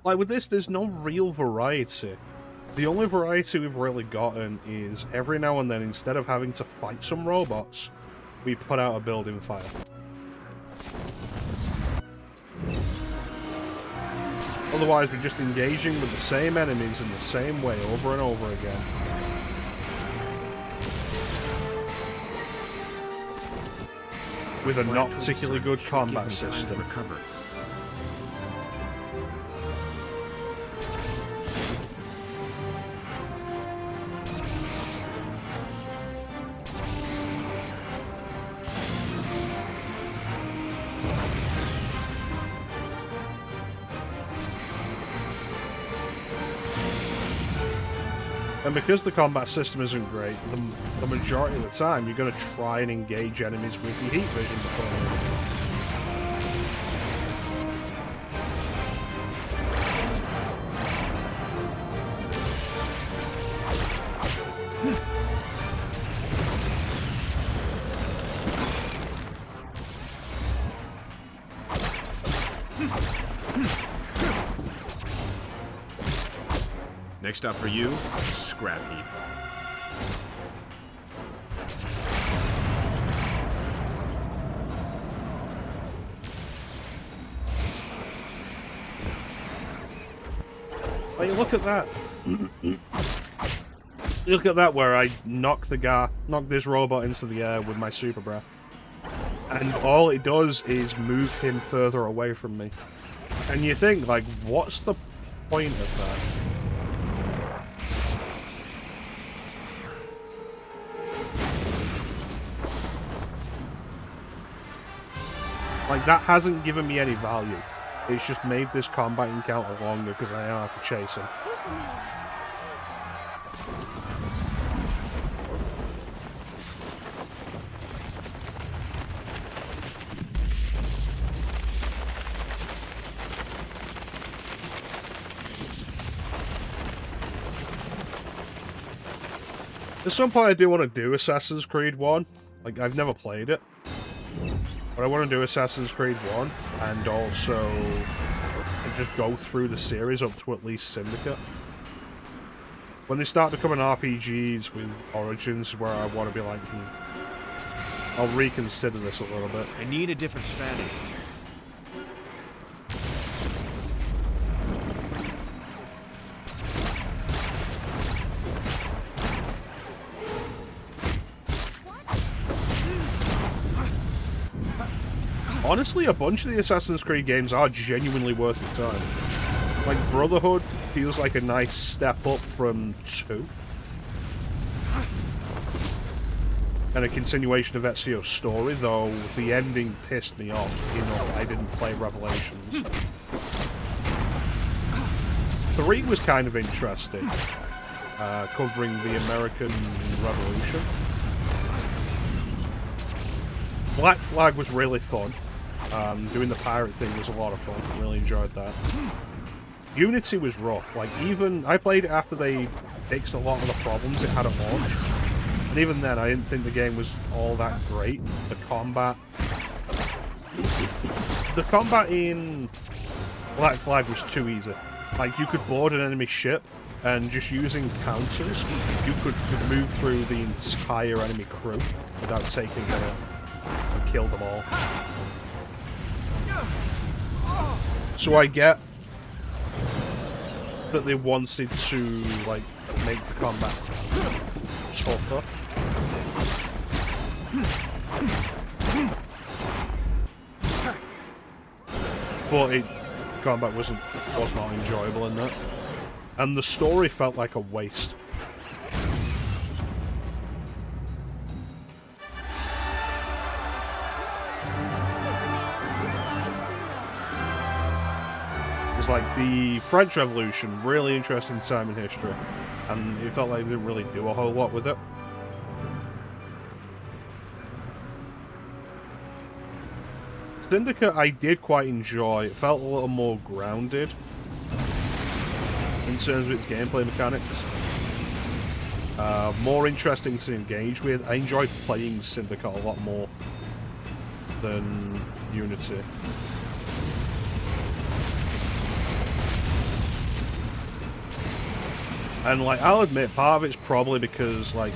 Like, with this, there's no real variety. The only variety we've really gotten is every now and then, instead of having to fight some robots, we put out a building fire. Otherwise, we're just engaging with the same enemies in the same way over and over again. With a not particularly good combat system. And because the combat system isn't great, the majority of the time you're going to try and engage enemies with your heat vision before Next up for you, scrap heap. Like, look at that. Look at that, where I knock this robot into the air with my super breath. And all it does is move him further away from me. And you think, like, what's the point of that? Like, that hasn't given me any value. It's just made this combat encounter longer because I now have to chase him. At some point I do want to do Assassin's Creed 1. Like, I've never played it. But I want to do Assassin's Creed 1, and also just go through the series up to at least Syndicate. When they start becoming RPGs with Origins, where I want to be like, I'll reconsider this a little bit. I need a different strategy. Honestly, a bunch of the Assassin's Creed games are genuinely worth your time. Like, Brotherhood feels like a nice step up from 2. And a continuation of Ezio's story, though the ending pissed me off. You know, I didn't play Revelations. 3 was kind of interesting, covering the American Revolution. Black Flag was really fun. Doing the pirate thing was a lot of fun. I really enjoyed that. Unity was rough. Like, even I played it after they fixed a lot of the problems it had at launch, and even then I didn't think the game was all that great. The combat in Black Flag was too easy. Like, you could board an enemy ship, and just using counters, you could move through the entire enemy crew without taking a hit and kill them all. So I get that they wanted to, like, make the combat tougher. But combat was not enjoyable in that. And the story felt like a waste. It's like the French Revolution, really interesting time in history, and it felt like they didn't really do a whole lot with it. Syndicate I did quite enjoy. It felt a little more grounded in terms of its gameplay mechanics. More interesting to engage with. I enjoyed playing Syndicate a lot more than Unity. And, like, I'll admit, part of it's probably because, like,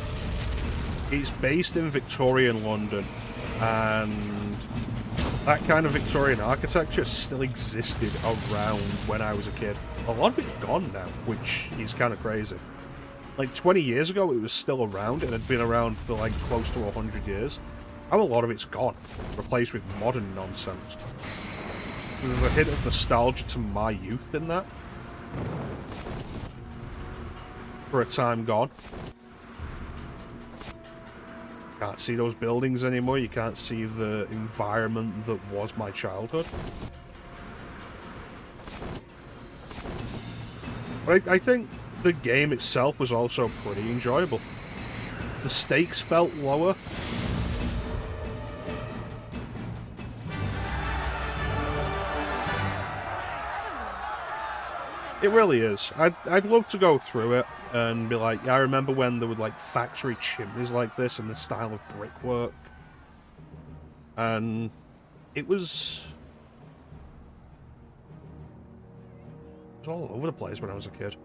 it's based in Victorian London, and that kind of Victorian architecture still existed around when I was a kid. A lot of it's gone now, which is kind of crazy. Like, 20 years ago, it was still around, and had been around for, like, close to 100 years. Now a lot of it's gone, replaced with modern nonsense. There's a hint of nostalgia to my youth in that. For a time gone. Can't see those buildings anymore. You can't see the environment that was my childhood. But I think the game itself was also pretty enjoyable. The stakes felt lower. It really is. I'd love to go through it and be like, yeah, I remember when there were, like, factory chimneys like this and the style of brickwork. And it was was all over the place when I was a kid.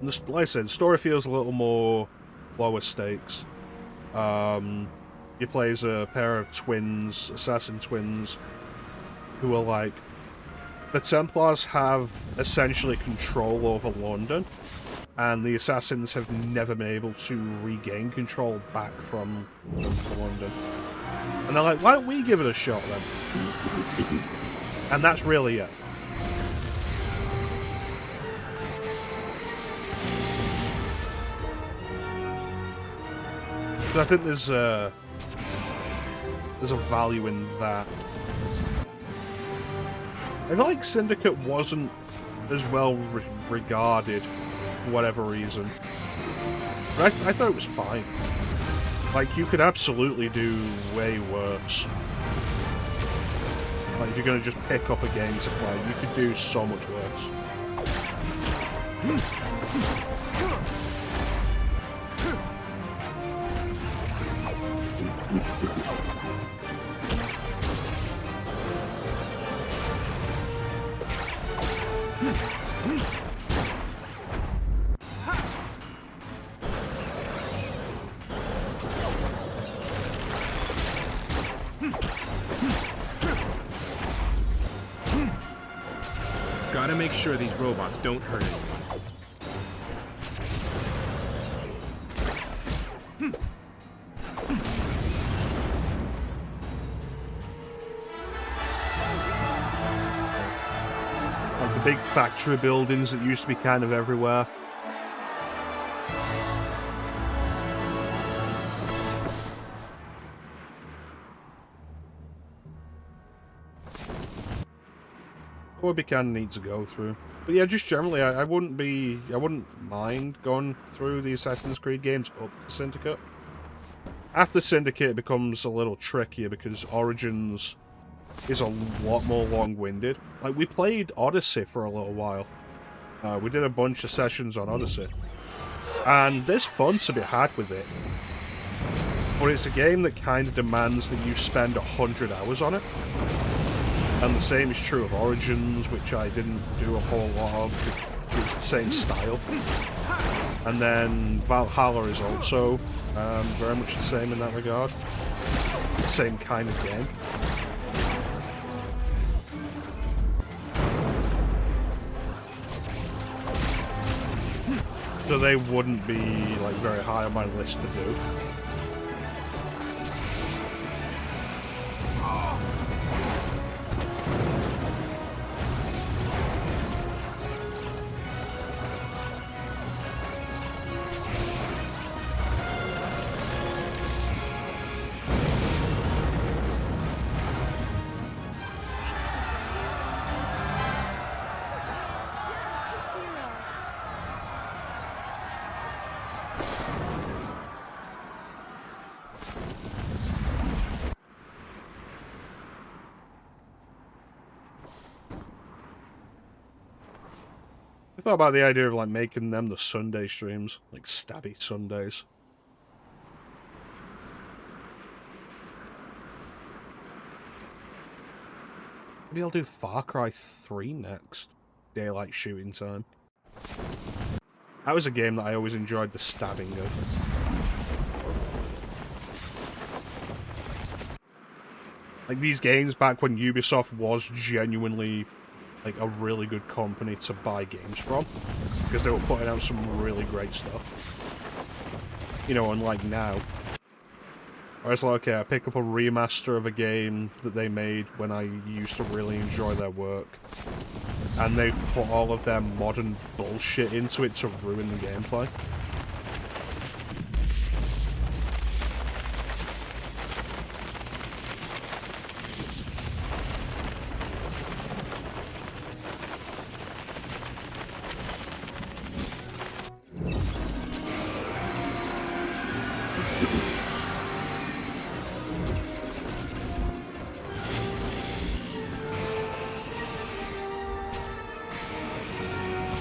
And like I said, the story feels a little more lower stakes. You play as a pair of twins, assassin twins, who are like... The Templars have essentially control over London, and the assassins have never been able to regain control back from London. And they're like, why don't we give it a shot then? And that's really it. I think there's a value in that. I feel like Syndicate wasn't as well regarded for whatever reason. But I thought it was fine. Like, you could absolutely do way worse. Like, if you're gonna just pick up a game to play, you could do so much worse. Gotta make sure these robots don't hurt anyone. Like the big factory buildings that used to be kind of everywhere. Would be kind of neat to go through. But yeah, just generally, I wouldn't mind going through the Assassin's Creed games up to Syndicate. After Syndicate, it becomes a little trickier because Origins is a lot more long-winded. Like, we played Odyssey for a little while. We did a bunch of sessions on Odyssey. And there's fun to be had with it. But it's a game that kind of demands that you spend 100 hours on it. And the same is true of Origins, which I didn't do a whole lot of. It was the same style. And then Valhalla is also very much the same in that regard. The same kind of game. So they wouldn't be like very high on my list to do. I thought about the idea of like making them the Sunday streams, like stabby Sundays. Maybe I'll do Far Cry 3 next. Daylight shooting time. That was a game that I always enjoyed the stabbing of. Like these games back when Ubisoft was genuinely like a really good company to buy games from, because they were putting out some really great stuff. You know, unlike now. Where it's like, okay, I pick up a remaster of a game that they made when I used to really enjoy their work, and they've put all of their modern bullshit into it to ruin the gameplay.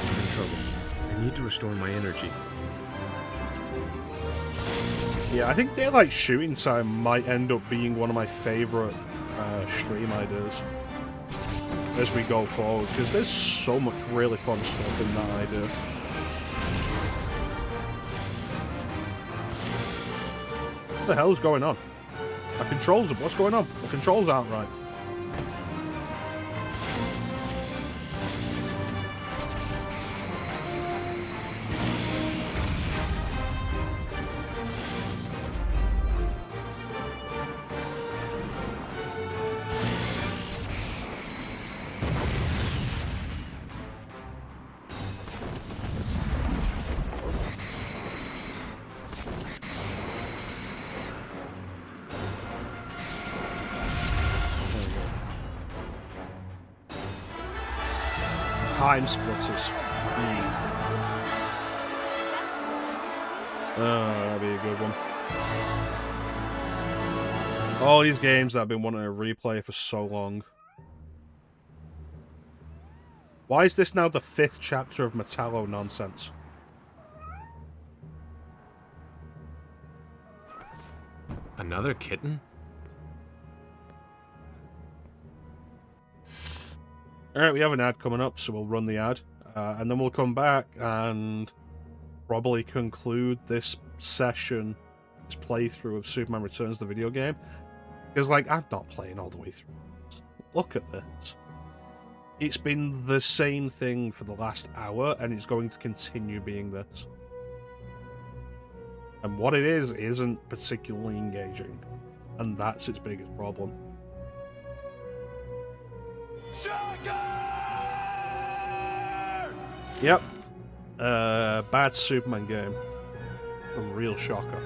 I'm in trouble. I need to restore my energy. Yeah, I think Daylight Shooting Time might end up being one of my favourite stream ideas as we go forward, because there's so much really fun stuff in that idea. What the hell's going on? My controls, what's going on? My controls aren't right. Time splitters. That'd be a good one. All these games that I've been wanting to replay for so long. Why is this now the 5th chapter of Metallo nonsense? Another kitten? Alright, we have an ad coming up, so we'll run the ad. And then we'll come back and probably conclude this session, this playthrough of Superman Returns, the video game. Because, like, I'm not playing all the way through. Look at this. It's been the same thing for the last hour, and it's going to continue being this. And what it is isn't particularly engaging. And that's its biggest problem. Yep. Bad Superman game. From Real Shocker.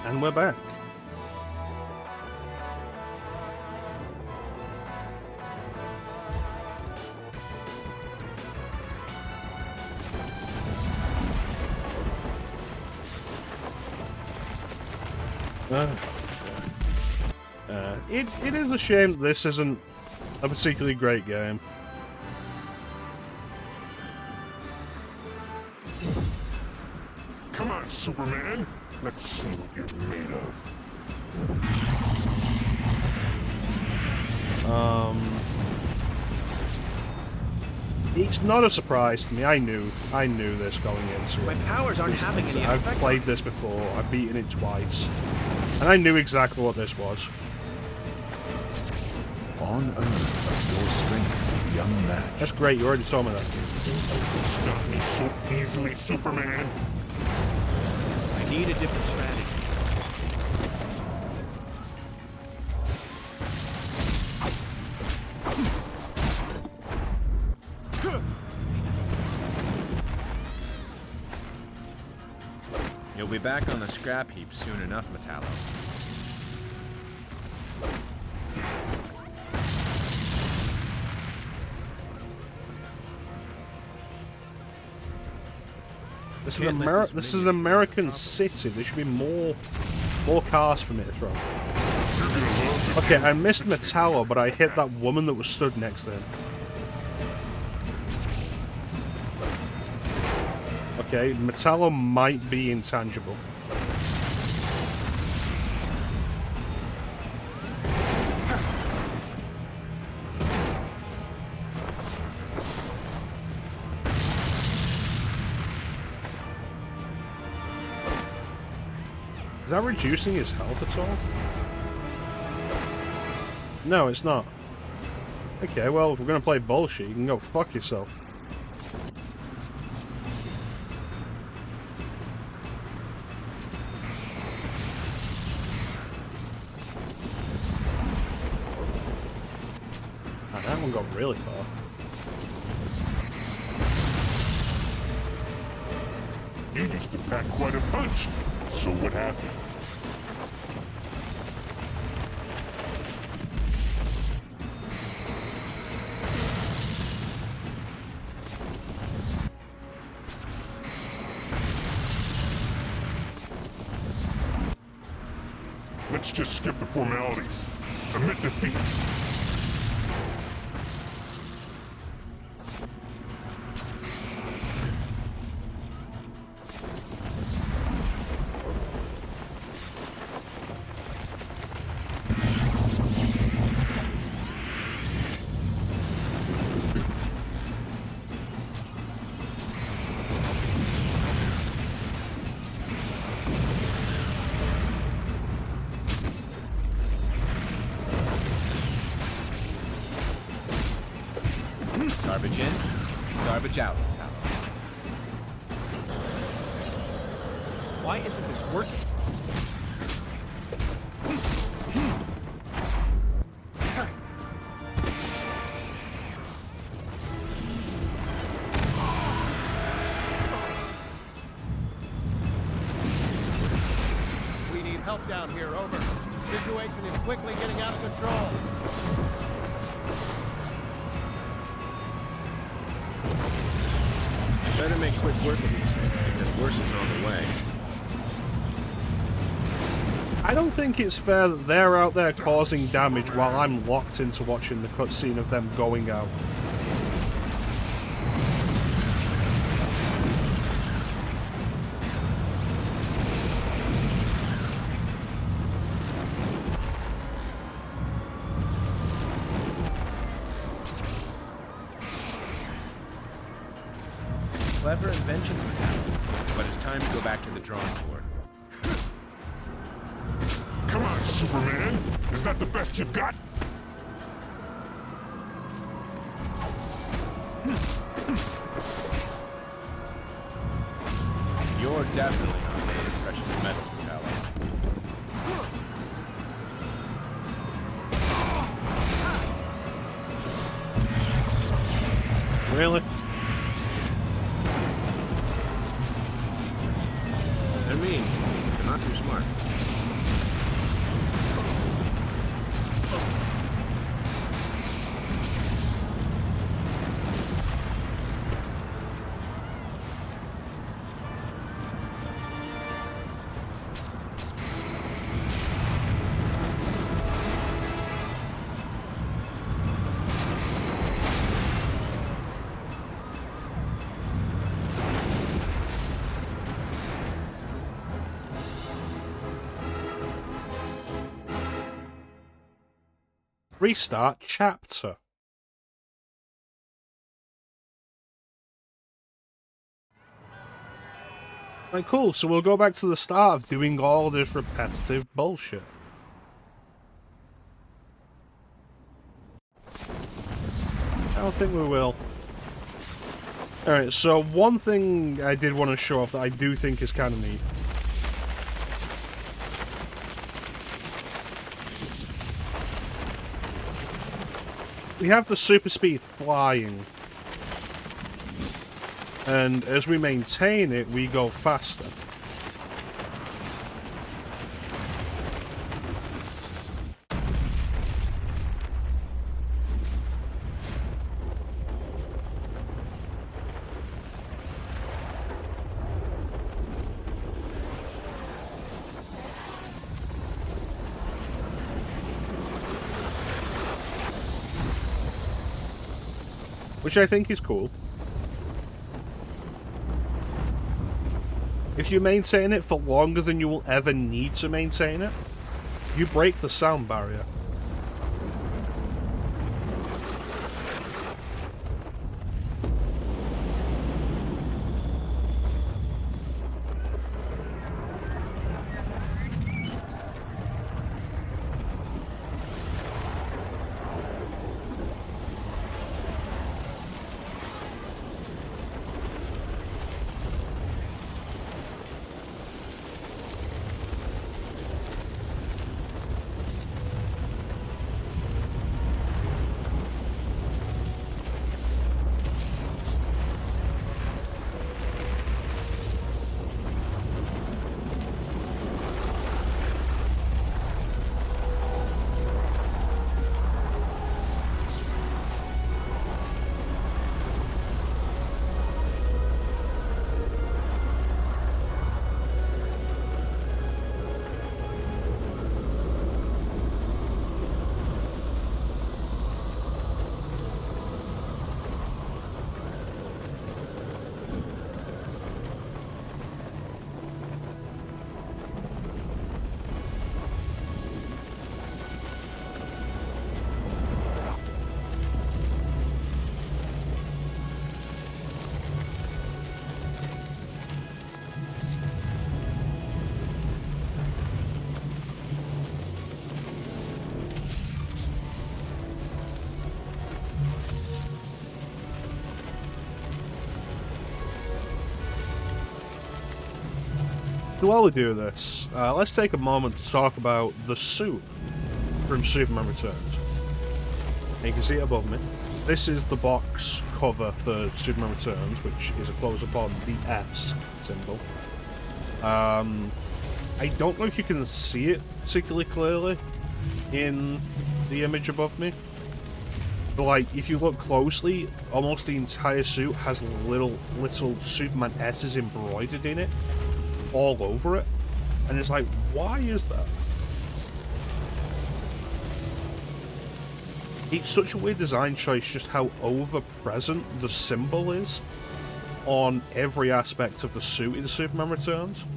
And we're back. It is a shame that this isn't a particularly great game. Come on, Superman. Let's see what you're made of. It's not a surprise to me. I knew this going into it. My powers aren't having any I've effect. played this before. I've beaten it twice, and I knew exactly what this was. On Earth, your strength will be unmatched. That's great. You already told me that. Stop me so easily, Superman. I need a different strategy. You'll be back on the scrap heap soon enough, Metallo. This is an American city. There should be more cars for me to throw. Okay, I missed Metallo, but I hit that woman that was stood next to him. Okay, Metallo might be intangible. Is that reducing his health at all? No, it's not. Okay, well, if we're gonna play bullshit, you can go fuck yourself. Oh, that one got really far. You used to pack quite a punch. So what happened? Let's just skip the formalities. Admit defeat. Garbage in, garbage out, Metallo. Why isn't this working? We need help down here, over. Situation is quickly getting out of control. Better make quick work of these things, because worse is on the way. I don't think it's fair that they're out there causing damage while I'm locked into watching the cutscene of them going out. Clever inventions, Metallo. But it's time to go back to the drawing board. Come on, Superman. Is that the best you've got? You're definitely not made of precious metals, Metallo. Really? They're mean. They're not too smart. Restart chapter. Like, cool, so we'll go back to the start of doing all this repetitive bullshit. I don't think we will. Alright, so one thing I did want to show off that I do think is kind of neat. We have the super speed flying. And as we maintain it, we go faster. Which I think is cool. If you maintain it for longer than you will ever need to maintain it, you break the sound barrier. So while we do this, let's take a moment to talk about the suit from Superman Returns. And you can see it above me. This is the box cover for Superman Returns, which is a close-up on the S symbol. I don't know if you can see it particularly clearly in the image above me. But, like, if you look closely, almost the entire suit has little Superman S's embroidered in it, all over it. And it's like, why is that? It's such a weird design choice, just how over-present the symbol is on every aspect of the suit in Superman Returns.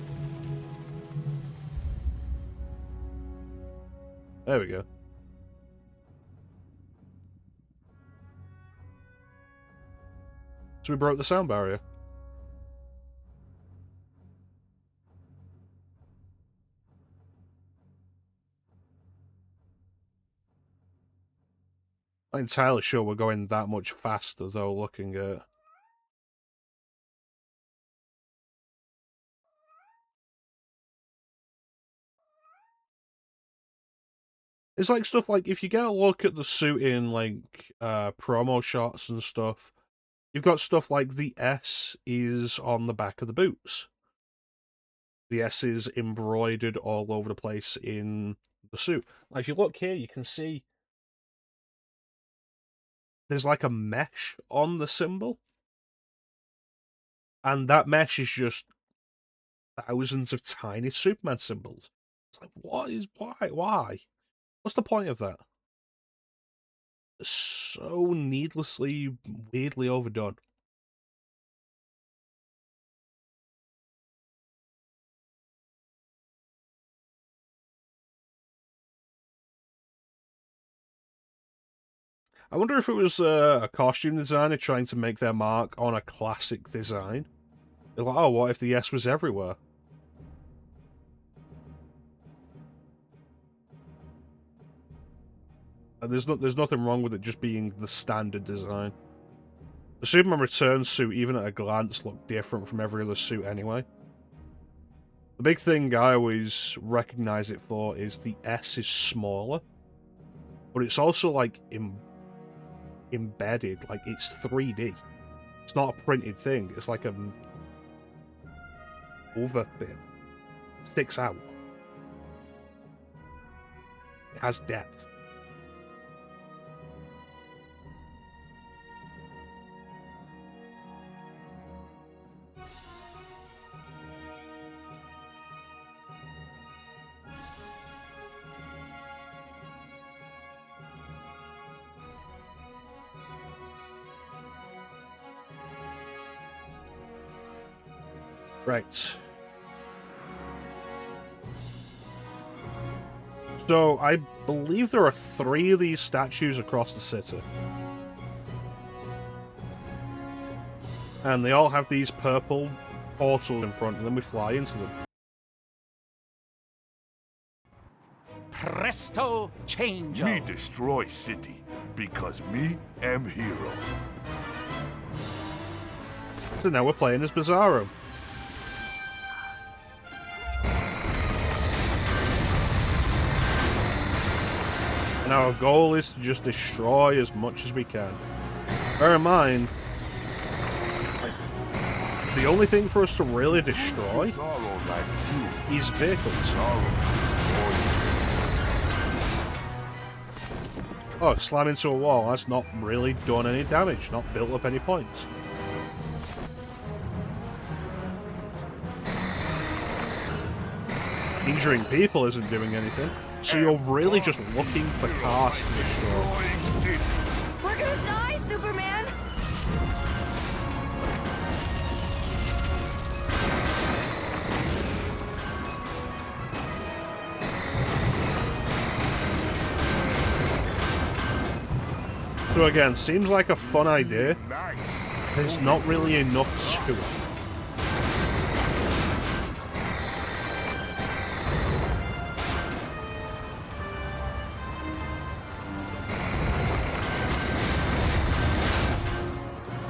There we go. So we broke the sound barrier. I'm not entirely sure we're going that much faster, though, looking at... It's like stuff like, if you get a look at the suit in, like, promo shots and stuff, you've got stuff like the S is on the back of the boots. The S is embroidered all over the place in the suit. Like, if you look here, you can see there's like a mesh on the symbol. And that mesh is just thousands of tiny Superman symbols. It's like, why? What's the point of that? It's so needlessly, weirdly overdone. I wonder if it was a costume designer trying to make their mark on a classic design. They're like, oh, what if the S was everywhere? And there's nothing wrong with it just being the standard design. The Superman Returns suit, even at a glance, looked different from every other suit anyway. The big thing I always recognize it for is the S is smaller, but it's also like embedded, like it's 3D. It's not a printed thing. It's like a over bit. It sticks out. It has depth. Right. So, I believe there are 3 of these statues across the city. And they all have these purple portals in front, and then we fly into them. Presto change. Me destroy city, because me am hero. So now we're playing as Bizarro. And our goal is to just destroy as much as we can. Bear in mind, the only thing for us to really destroy is vehicles. Oh, slam into a wall. That's not really done any damage, not built up any points. Injuring people isn't doing anything, so you're really just looking for cars to destroy. We're gonna die, Superman! So again, seems like a fun idea. There's not really enough to it.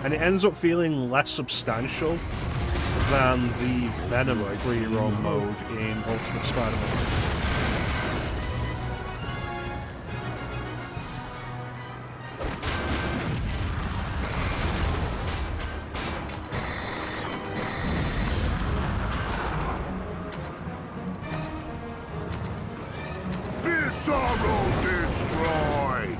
And it ends up feeling less substantial than the Venom 3-roam mode in Ultimate Spider-Man. Bizarro destroy!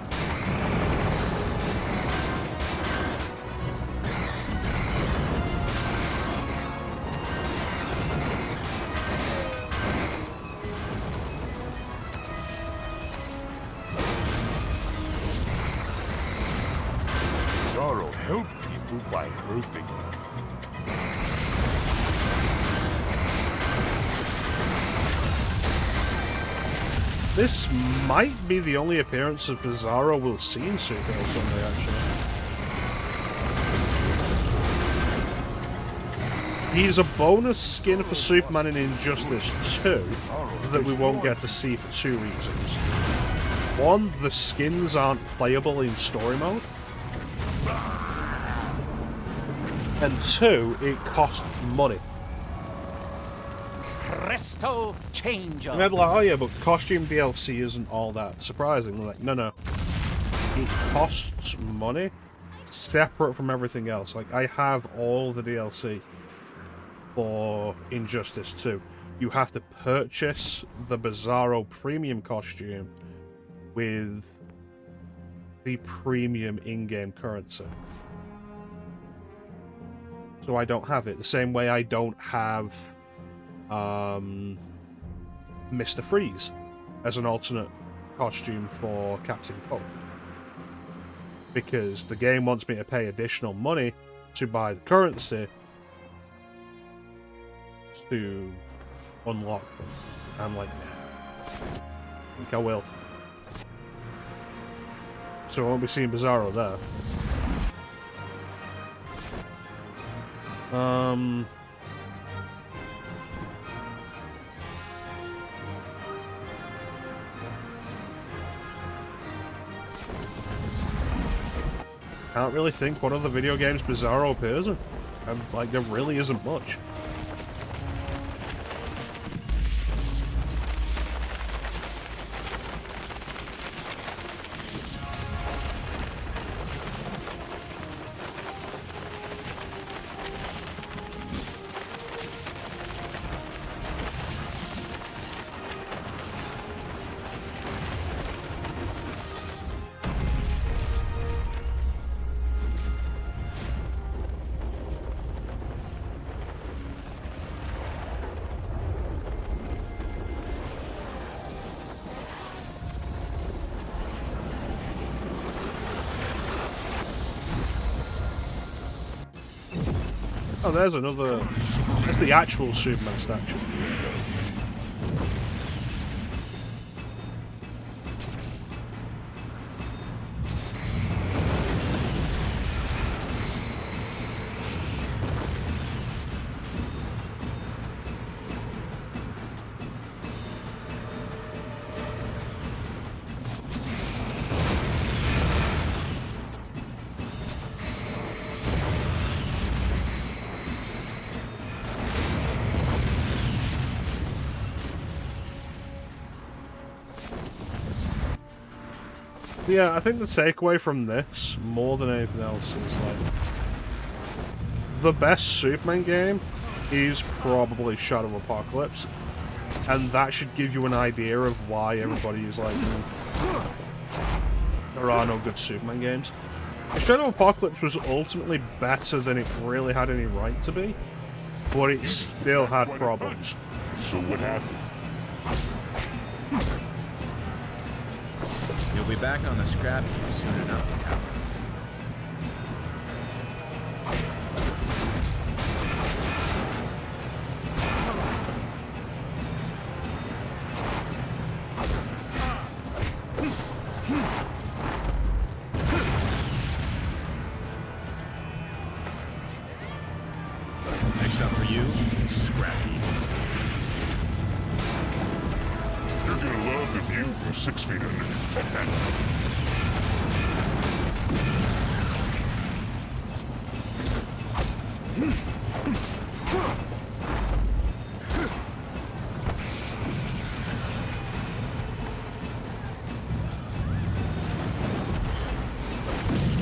Bizarro help people by hurting them. This might be the only appearance of Bizarro we'll see in Superhero Sunday, actually. He's a bonus skin for Superman in Injustice 2 that we won't get to see for 2 reasons. One, the skins aren't playable in story mode. And 2, it costs money. Presto change. And they're like, oh yeah, but costume DLC isn't all that surprising. Like, no. It costs money separate from everything else. Like, I have all the DLC for Injustice 2. You have to purchase the Bizarro premium costume with the premium in-game currency. So I don't have it. The same way I don't have Mr. Freeze as an alternate costume for Captain Cold, because the game wants me to pay additional money to buy the currency to unlock them. I'm like, nah, I think I will. so I won't be seeing Bizarro there. Can't really think what other video games Bizarro appears in. Like, there really isn't much. Oh, there's another... That's the actual Superman statue. Yeah, I think the takeaway from this, more than anything else, is like the best Superman game is probably Shadow Apocalypse, and that should give you an idea of why everybody is like, there are no good Superman games. Shadow Apocalypse was ultimately better than it really had any right to be, but it still had problems. So what happened? You'll be back on the scrap heap soon enough, Tower. Next up for you, Scrappy. You're gonna love the view from 6 feet under.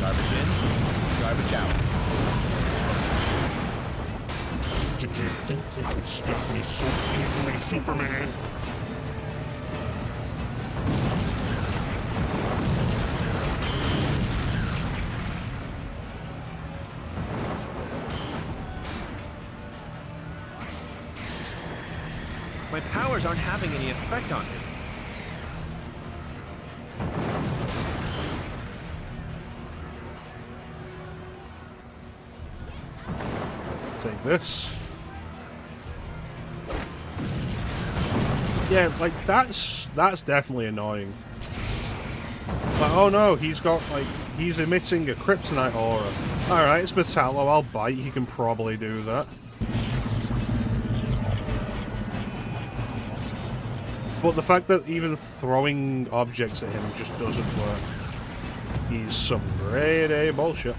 Garbage in, garbage out. Did you think you could stop me so easily, Superman? My powers aren't having any effect on him. Take this. Yeah, like that's definitely annoying. Like, oh no, he's got like he's emitting a kryptonite aura. Alright, it's Metallo, I'll bite, he can probably do that. But the fact that even throwing objects at him just doesn't work is some grade A bullshit.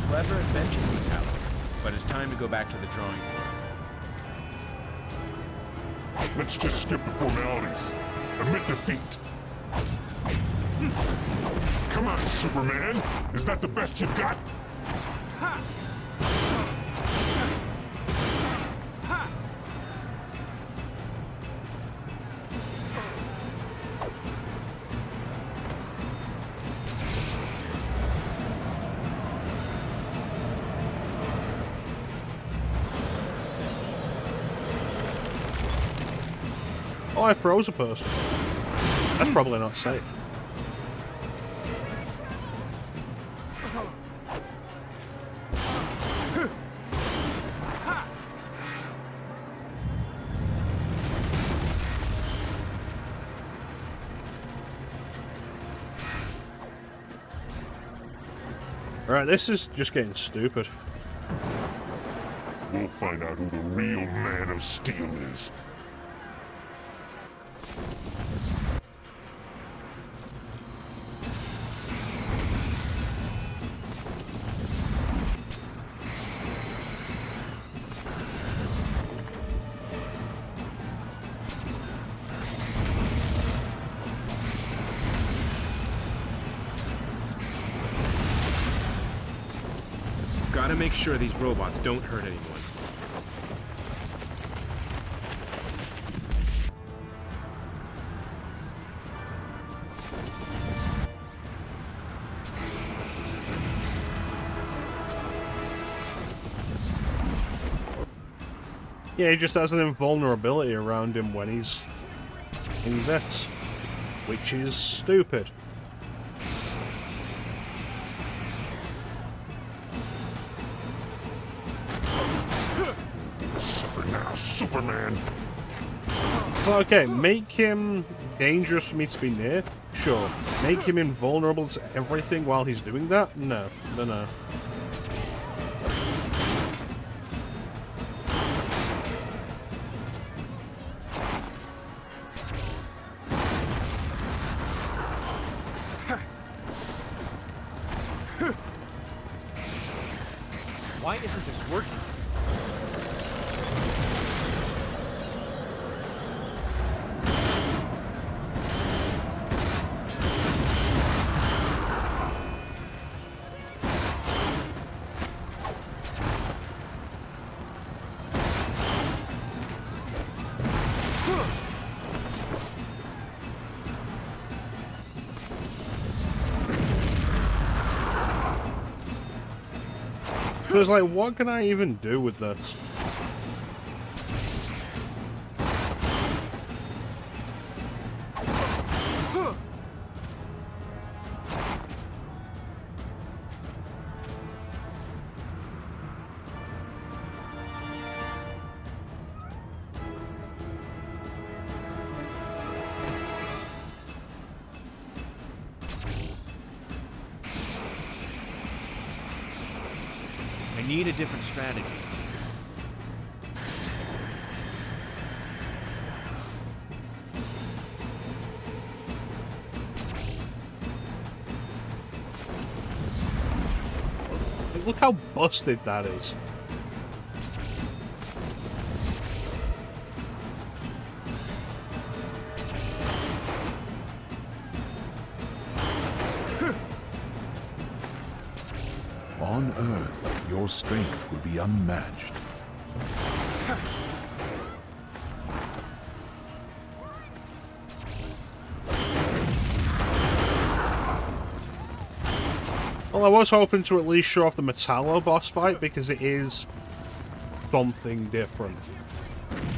Clever invention, Metallo. But it's time to go back to the drawing board. Let's just skip the formalities. Admit defeat. Come on, Superman. Is that the best you've got? Oh, I froze a person. That's probably not safe. Right, this is just getting stupid. We'll find out who the real Man of Steel is. Gotta make sure these robots don't hurt anyone. Yeah, he just has an invulnerability around him when he's in this, which is stupid. Suffer now, Superman. So, okay, make him dangerous for me to be near? Sure. Make him invulnerable to everything while he's doing that? No. No, no. Why isn't this working? Because, like, what can I even do with this? I need a different strategy. Like, look how busted that is. On Earth, your strength will be unmatched. Well, I was hoping to at least show off the Metallo boss fight because it is something different.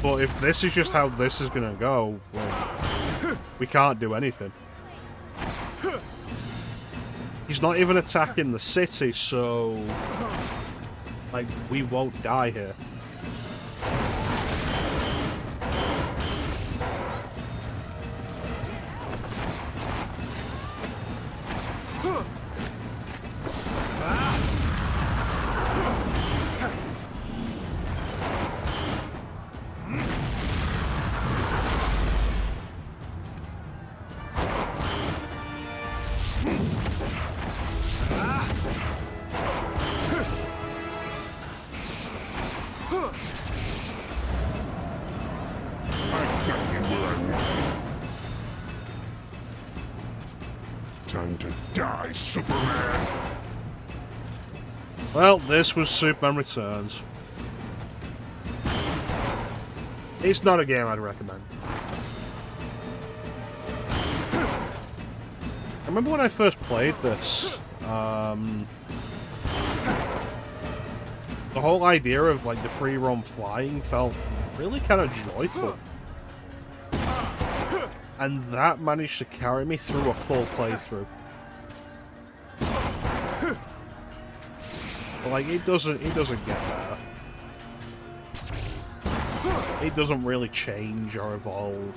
But if this is just how this is gonna go, well, we can't do anything. He's not even attacking the city, so like we won't die here. Time to die, Superman! Well, this was Superman Returns. It's not a game I'd recommend. I remember when I first played this, the whole idea of like the free roam flying felt really kind of joyful. And that managed to carry me through a full playthrough. But like it doesn't get better. It doesn't really change or evolve.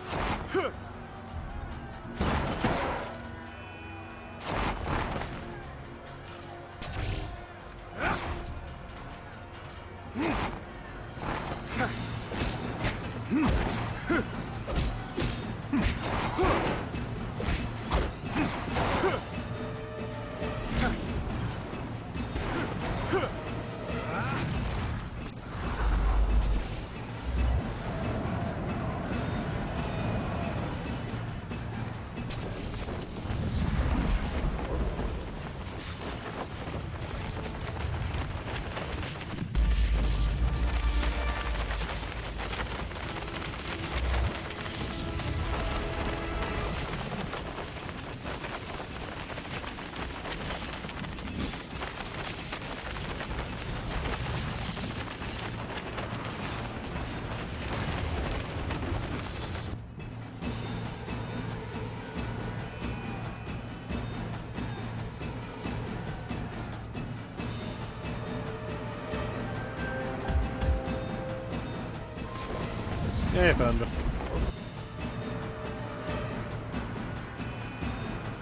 Yeah, Panda.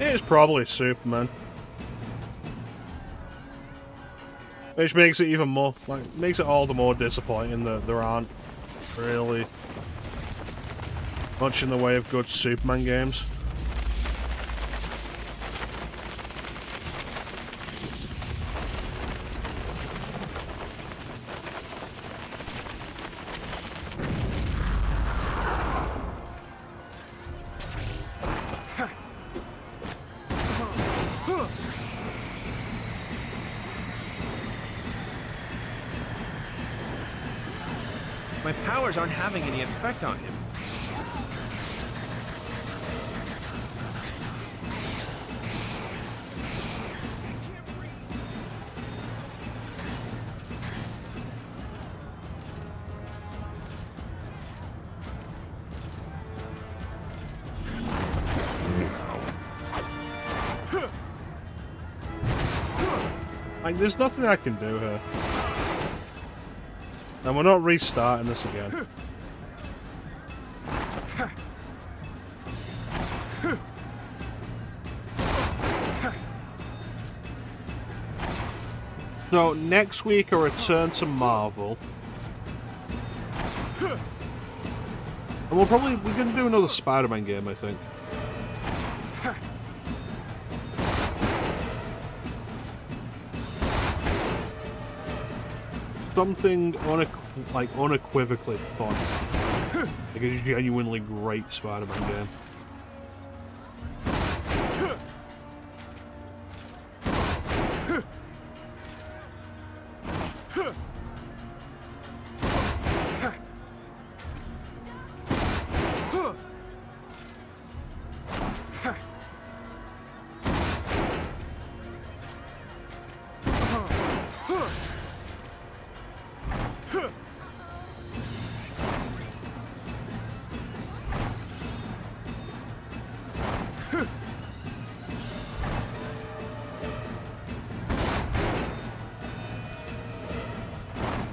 It's probably Superman. Which makes it even more, like, makes it all the more disappointing that there aren't really much in the way of good Superman games. My powers aren't having any effect on him. Like, there's nothing I can do here. And we're not restarting this again. So, next week I return to Marvel. And we're gonna do another Spider-Man game, I think. Something unequivocally fun. Like a genuinely great Spider-Man game.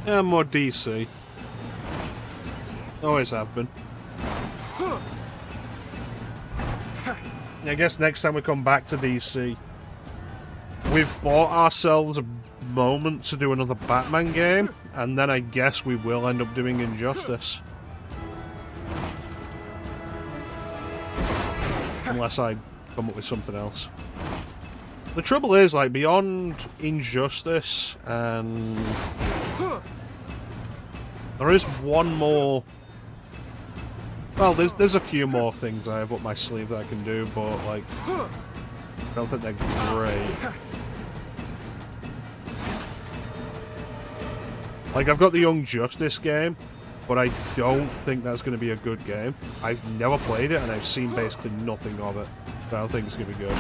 Yeah, more DC. Always have been. I guess next time we come back to DC, we've bought ourselves a moment to do another Batman game, and then I guess we will end up doing Injustice. Unless I come up with something else. The trouble is, like, beyond Injustice and... there is one more... well, there's a few more things I have up my sleeve that I can do, but, like, I don't think they're great. Like, I've got the Young Justice game, but I don't think that's going to be a good game. I've never played it, and I've seen basically nothing of it. So I don't think it's going to be good.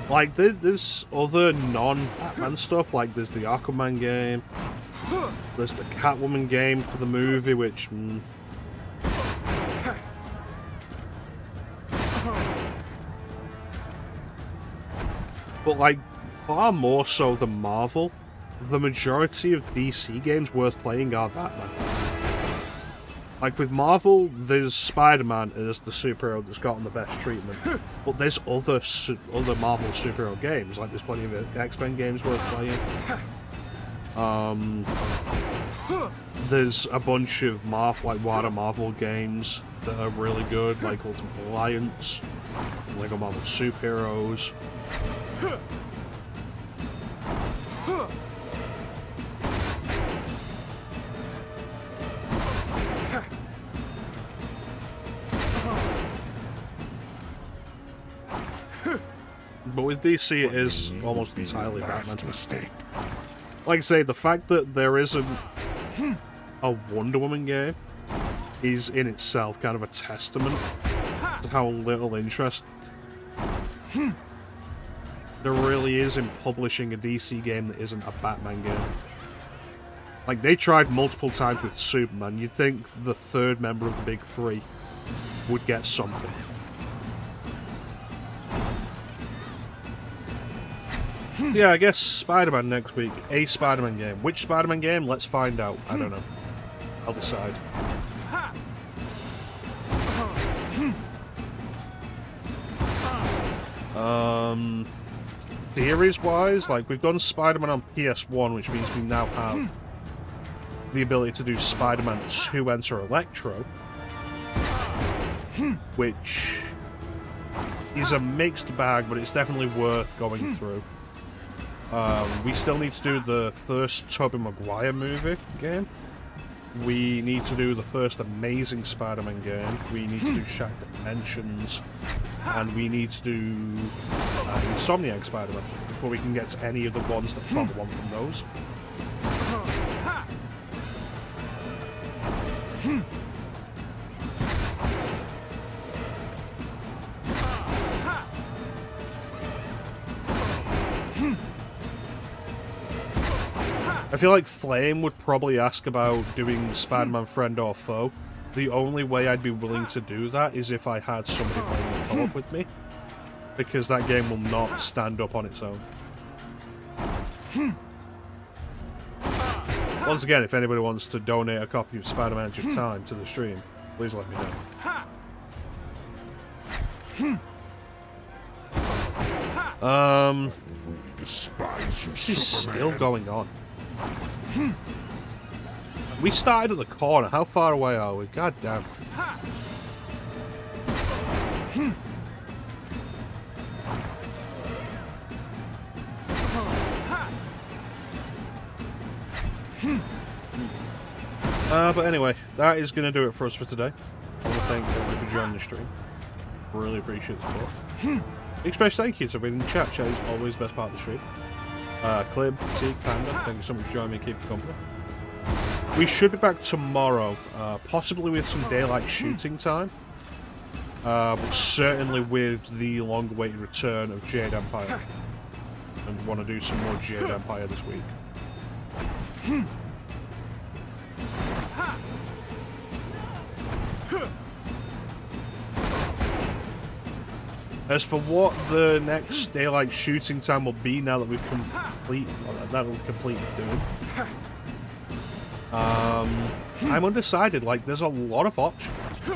Like, there's other non-Batman stuff, like there's the Aquaman game, there's the Catwoman game for the movie, which... But, like, far more so than Marvel, the majority of DC games worth playing are Batman. Like, with Marvel, there's Spider-Man as the superhero that's gotten the best treatment. But there's other Marvel superhero games. Like, there's plenty of X-Men games worth playing. There's a bunch of wider Marvel games that are really good, like Ultimate Alliance, Lego Marvel Superheroes. But with DC, it is almost entirely Batman. Like I say, the fact that there isn't a Wonder Woman game is in itself kind of a testament to how little interest there really is in publishing a DC game that isn't a Batman game. Like, they tried multiple times with Superman. You'd think the third member of the big three would get something. Yeah, I guess Spider-Man next week. A Spider-Man game. Which Spider-Man game? Let's find out. I don't know. I'll decide. Series-wise, like, we've done Spider-Man on PS1, which means we now have the ability to do Spider-Man 2 Enter Electro, which is a mixed bag, but it's definitely worth going through. We still need to do the first Tobey Maguire movie game. We need to do the first Amazing Spider-Man game. We need to do Shattered Dimensions. And we need to do Insomniac Spider-Man before we can get to any of the ones that follow on from those. I feel like Flame would probably ask about doing Spider-Man Friend or Foe. The only way I'd be willing to do that is if I had somebody playing the co-op with me, because that game will not stand up on its own. Once again, if anybody wants to donate a copy of Spider-Man Edge of Time to the stream, please let me know. She's still going on. We started at the corner. How far away are we? God damn. But anyway, that is going to do it for us for today. I want to thank everybody for joining the stream. Really appreciate the support. Big special thank you to everybody in the chat. Chat is always the best part of the stream. Clib, Teak, Panda, thank you so much for joining me and keeping company. We should be back tomorrow, possibly with some daylight shooting time, but certainly with the long-awaited return of Jade Empire. And want to do some more Jade Empire this week. As for what the next daylight shooting time will be now that we've completed doing, I'm undecided. Like, there's a lot of options. You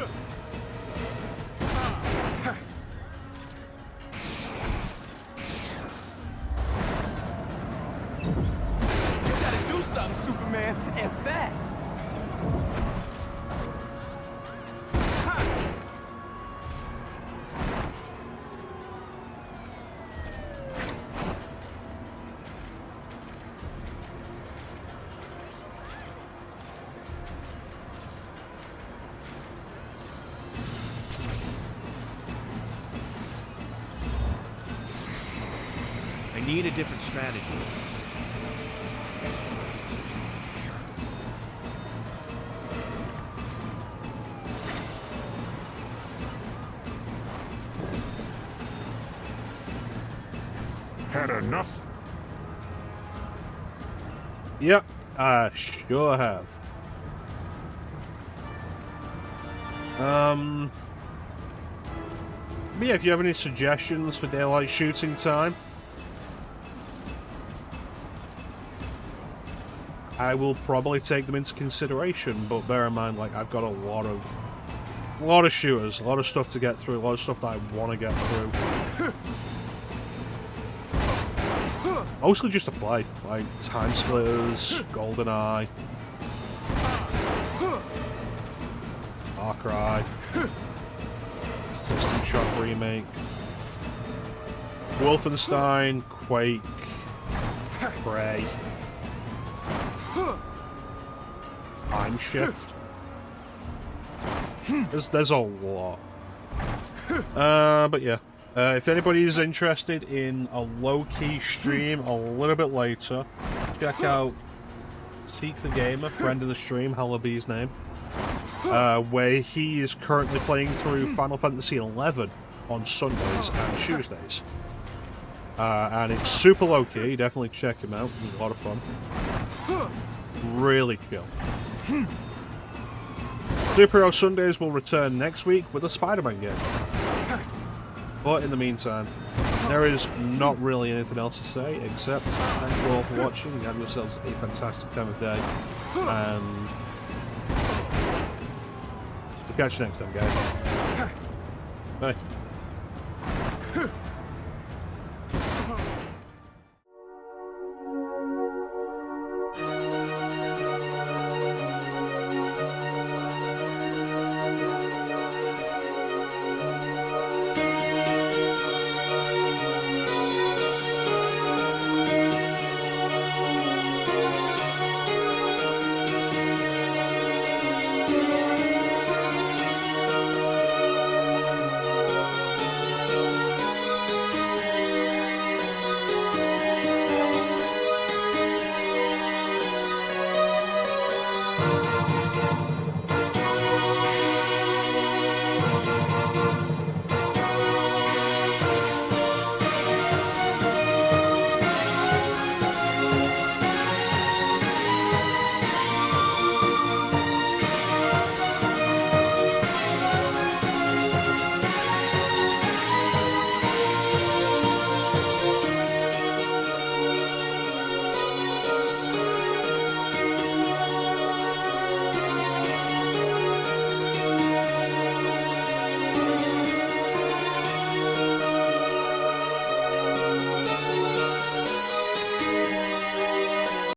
gotta do something, Superman, and fast. Need a different strategy. Had enough? Yep, I sure have. But yeah, if you have any suggestions for daylight shooting time, I will probably take them into consideration, but bear in mind, like, I've got a lot of shooters, a lot of stuff to get through, a lot of stuff that I want to get through. Mostly just to play, like Time Splitters, GoldenEye, Far Cry, System Shock Remake, Wolfenstein, Quake, Prey, Time Shift. There's a lot. But yeah. If anybody is interested in a low-key stream a little bit later, check out Seek the Gamer, friend of the stream, Hallaby's name, where he is currently playing through Final Fantasy XI on Sundays and Tuesdays. And it's super low-key, definitely check him out, it's a lot of fun. Really chill. Superhero Sundays will return next week with a Spider-Man game. But in the meantime, there is not really anything else to say, except thank you all for watching, have yourselves a fantastic time of day, and we'll catch you next time, guys. Bye.